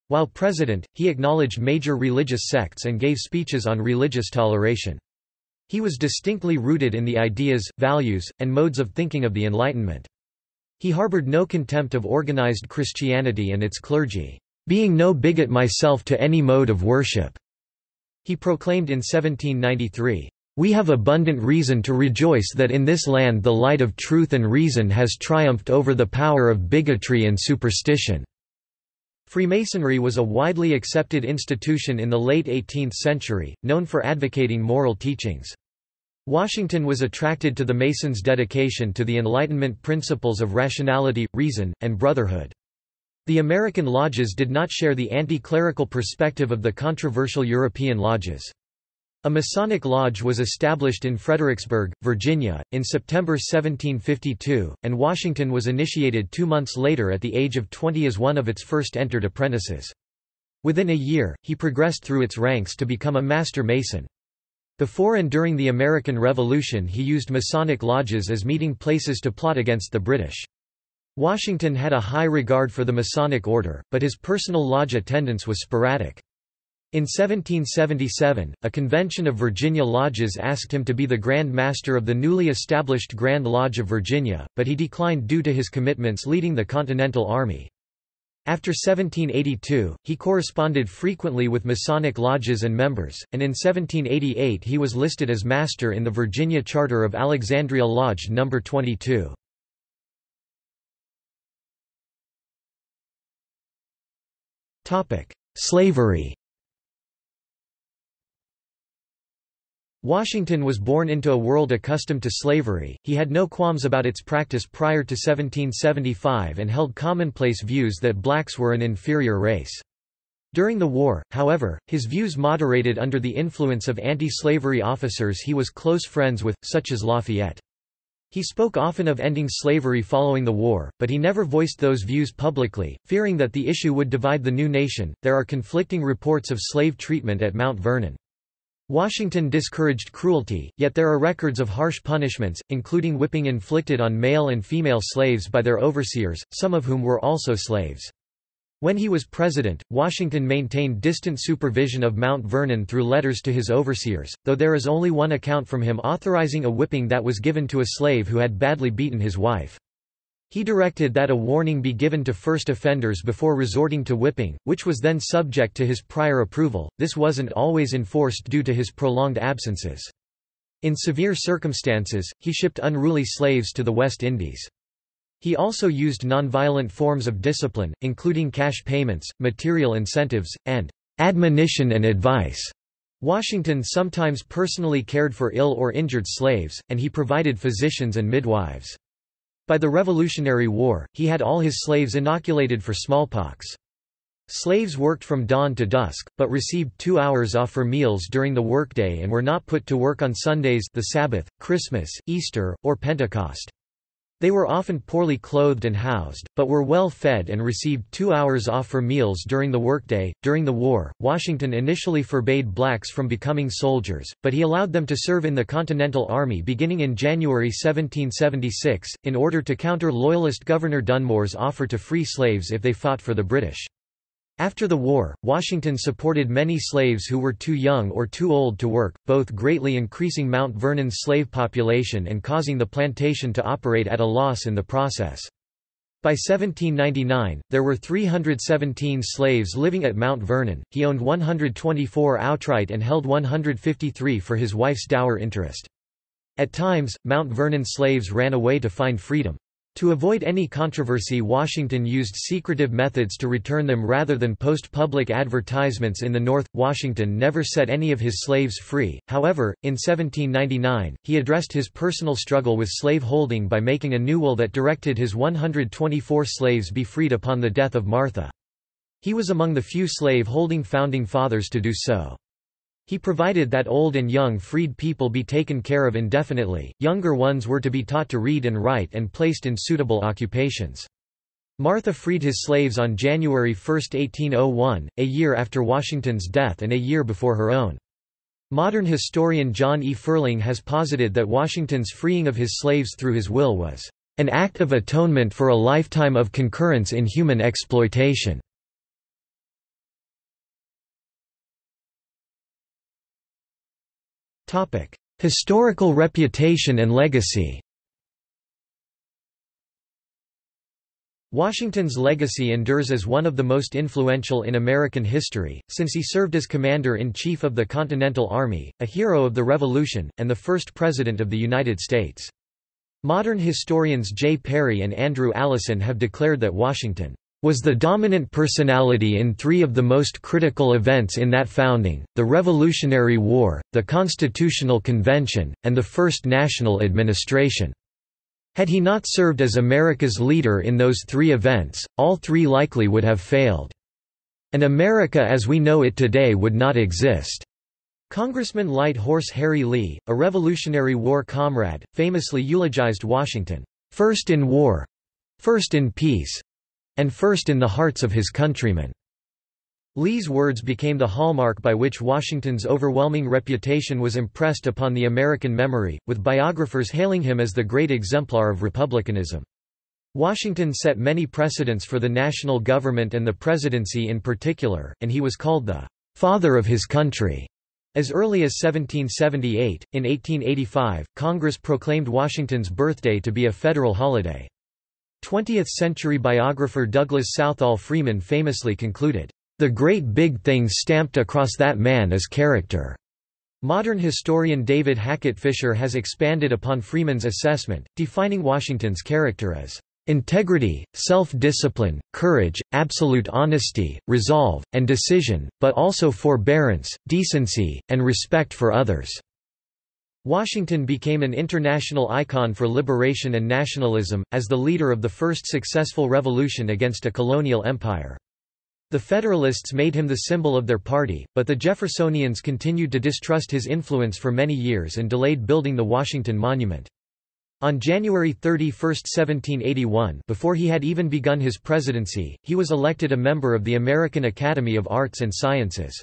While president, he acknowledged major religious sects and gave speeches on religious toleration. He was distinctly rooted in the ideas, values, and modes of thinking of the Enlightenment. He harbored no contempt of organized Christianity and its clergy, being no bigot myself to any mode of worship. He proclaimed in 1793, "We have abundant reason to rejoice that in this land the light of truth and reason has triumphed over the power of bigotry and superstition." Freemasonry was a widely accepted institution in the late 18th century, known for advocating moral teachings. Washington was attracted to the Masons' dedication to the Enlightenment principles of rationality, reason, and brotherhood. The American lodges did not share the anti-clerical perspective of the controversial European lodges. A Masonic lodge was established in Fredericksburg, Virginia, in September 1752, and Washington was initiated 2 months later at the age of 20 as one of its first entered apprentices. Within a year, he progressed through its ranks to become a Master Mason. Before and during the American Revolution he used Masonic lodges as meeting places to plot against the British. Washington had a high regard for the Masonic order, but his personal lodge attendance was sporadic. In 1777, a convention of Virginia lodges asked him to be the Grand Master of the newly established Grand Lodge of Virginia, but he declined due to his commitments leading the Continental Army. After 1782, he corresponded frequently with Masonic lodges and members, and in 1788 he was listed as Master in the Virginia Charter of Alexandria Lodge No. 22. Slavery. Washington was born into a world accustomed to slavery. He had no qualms about its practice prior to 1775 and held commonplace views that blacks were an inferior race. During the war, however, his views moderated under the influence of anti-slavery officers he was close friends with, such as Lafayette. He spoke often of ending slavery following the war, but he never voiced those views publicly, fearing that the issue would divide the new nation. There are conflicting reports of slave treatment at Mount Vernon. Washington discouraged cruelty, yet there are records of harsh punishments, including whipping inflicted on male and female slaves by their overseers, some of whom were also slaves. When he was president, Washington maintained distant supervision of Mount Vernon through letters to his overseers, though there is only one account from him authorizing a whipping that was given to a slave who had badly beaten his wife. He directed that a warning be given to first offenders before resorting to whipping, which was then subject to his prior approval. This wasn't always enforced due to his prolonged absences. In severe circumstances, he shipped unruly slaves to the West Indies. He also used nonviolent forms of discipline, including cash payments, material incentives, and admonition and advice. Washington sometimes personally cared for ill or injured slaves, and he provided physicians and midwives. By the Revolutionary War, he had all his slaves inoculated for smallpox. Slaves worked from dawn to dusk, but received 2 hours off for meals during the workday and were not put to work on Sundays, the Sabbath, Christmas, Easter, or Pentecost. They were often poorly clothed and housed, but were well fed and received 2 hours off for meals during the workday. During the war, Washington initially forbade blacks from becoming soldiers, but he allowed them to serve in the Continental Army beginning in January 1776, in order to counter Loyalist Governor Dunmore's offer to free slaves if they fought for the British. After the war, Washington supported many slaves who were too young or too old to work, both greatly increasing Mount Vernon's slave population and causing the plantation to operate at a loss in the process. By 1799, there were 317 slaves living at Mount Vernon. He owned 124 outright and held 153 for his wife's dower interest. At times, Mount Vernon slaves ran away to find freedom. To avoid any controversy, Washington used secretive methods to return them rather than post public advertisements in the North. Washington never set any of his slaves free. However, in 1799, he addressed his personal struggle with slave holding by making a new will that directed his 124 slaves be freed upon the death of Martha. He was among the few slave-holding founding fathers to do so. He provided that old and young freed people be taken care of indefinitely, younger ones were to be taught to read and write and placed in suitable occupations. Martha freed his slaves on January 1, 1801, a year after Washington's death and a year before her own. Modern historian John E. Ferling has posited that Washington's freeing of his slaves through his will was an act of atonement for a lifetime of concurrence in human exploitation. Historical reputation and legacy. Washington's legacy endures as one of the most influential in American history, since he served as Commander-in-Chief of the Continental Army, a hero of the Revolution, and the first President of the United States. Modern historians J. Perry and Andrew Allison have declared that Washington was the dominant personality in three of the most critical events in that founding: the Revolutionary War, the Constitutional Convention, and the First National Administration. Had he not served as America's leader in those three events, all three likely would have failed. And America as we know it today would not exist. Congressman Light Horse Harry Lee, a Revolutionary War comrade, famously eulogized Washington, "first in war, first in peace, and first in the hearts of his countrymen." Lee's words became the hallmark by which Washington's overwhelming reputation was impressed upon the American memory, with biographers hailing him as the great exemplar of republicanism. Washington set many precedents for the national government and the presidency in particular, and he was called the "father of his country." As early as 1778, in 1885, Congress proclaimed Washington's birthday to be a federal holiday. 20th-century biographer Douglas Southall Freeman famously concluded, "The great big thing stamped across that man is character." Modern historian David Hackett Fisher has expanded upon Freeman's assessment, defining Washington's character as integrity, self-discipline, courage, absolute honesty, resolve, and decision, but also forbearance, decency, and respect for others. Washington became an international icon for liberation and nationalism, as the leader of the first successful revolution against a colonial empire. The Federalists made him the symbol of their party, but the Jeffersonians continued to distrust his influence for many years and delayed building the Washington Monument. On January 31, 1781, before he had even begun his presidency, he was elected a member of the American Academy of Arts and Sciences.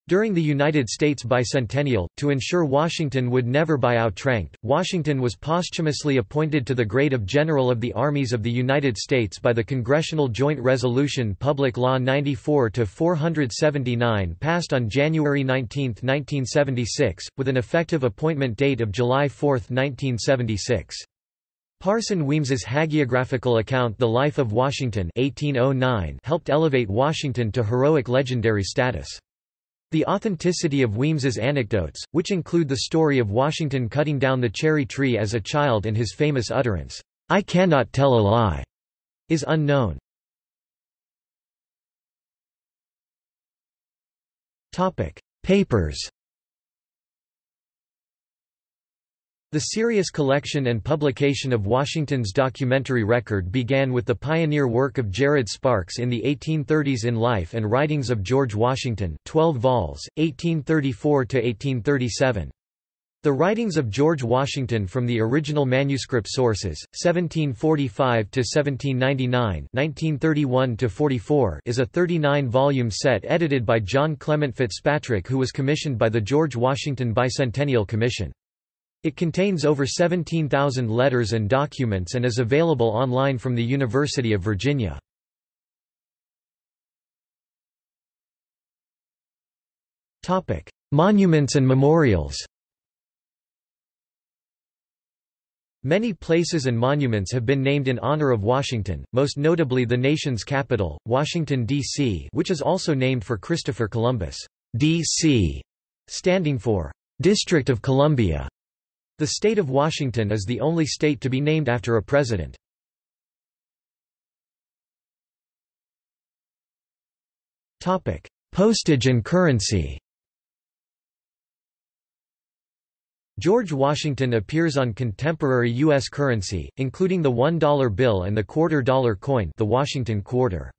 During the United States bicentennial, to ensure Washington would never be outranked, Washington was posthumously appointed to the grade of General of the Armies of the United States by the Congressional Joint Resolution Public Law 94-479 passed on January 19, 1976, with an effective appointment date of July 4, 1976. Parson Weems's hagiographical account The Life of Washington 1809 helped elevate Washington to heroic legendary status. The authenticity of Weems's anecdotes, which include the story of Washington cutting down the cherry tree as a child and his famous utterance, "I cannot tell a lie," is unknown. Papers. The serious collection and publication of Washington's documentary record began with the pioneer work of Jared Sparks in the 1830s in Life and Writings of George Washington, 12 vols, 1834–1837. The Writings of George Washington from the Original Manuscript Sources, 1745–1799 1931–44 is a 39-volume set edited by John Clement Fitzpatrick, who was commissioned by the George Washington Bicentennial Commission. It contains over 17,000 letters and documents and is available online from the University of Virginia. Monuments and memorials. Many places and monuments have been named in honor of Washington, most notably the nation's capital, Washington, D.C., which is also named for Christopher Columbus, D.C., standing for District of Columbia. The state of Washington is the only state to be named after a president. Postage and currency. George Washington appears on contemporary U.S. currency, including the $1 bill and the quarter-dollar coin, the Washington quarter.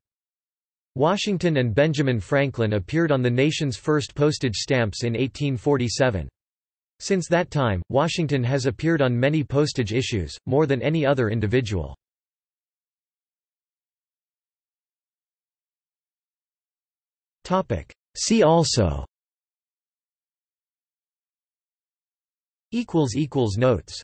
Washington and Benjamin Franklin appeared on the nation's first postage stamps in 1847. Since that time, Washington has appeared on many postage issues, more than any other individual. See also Notes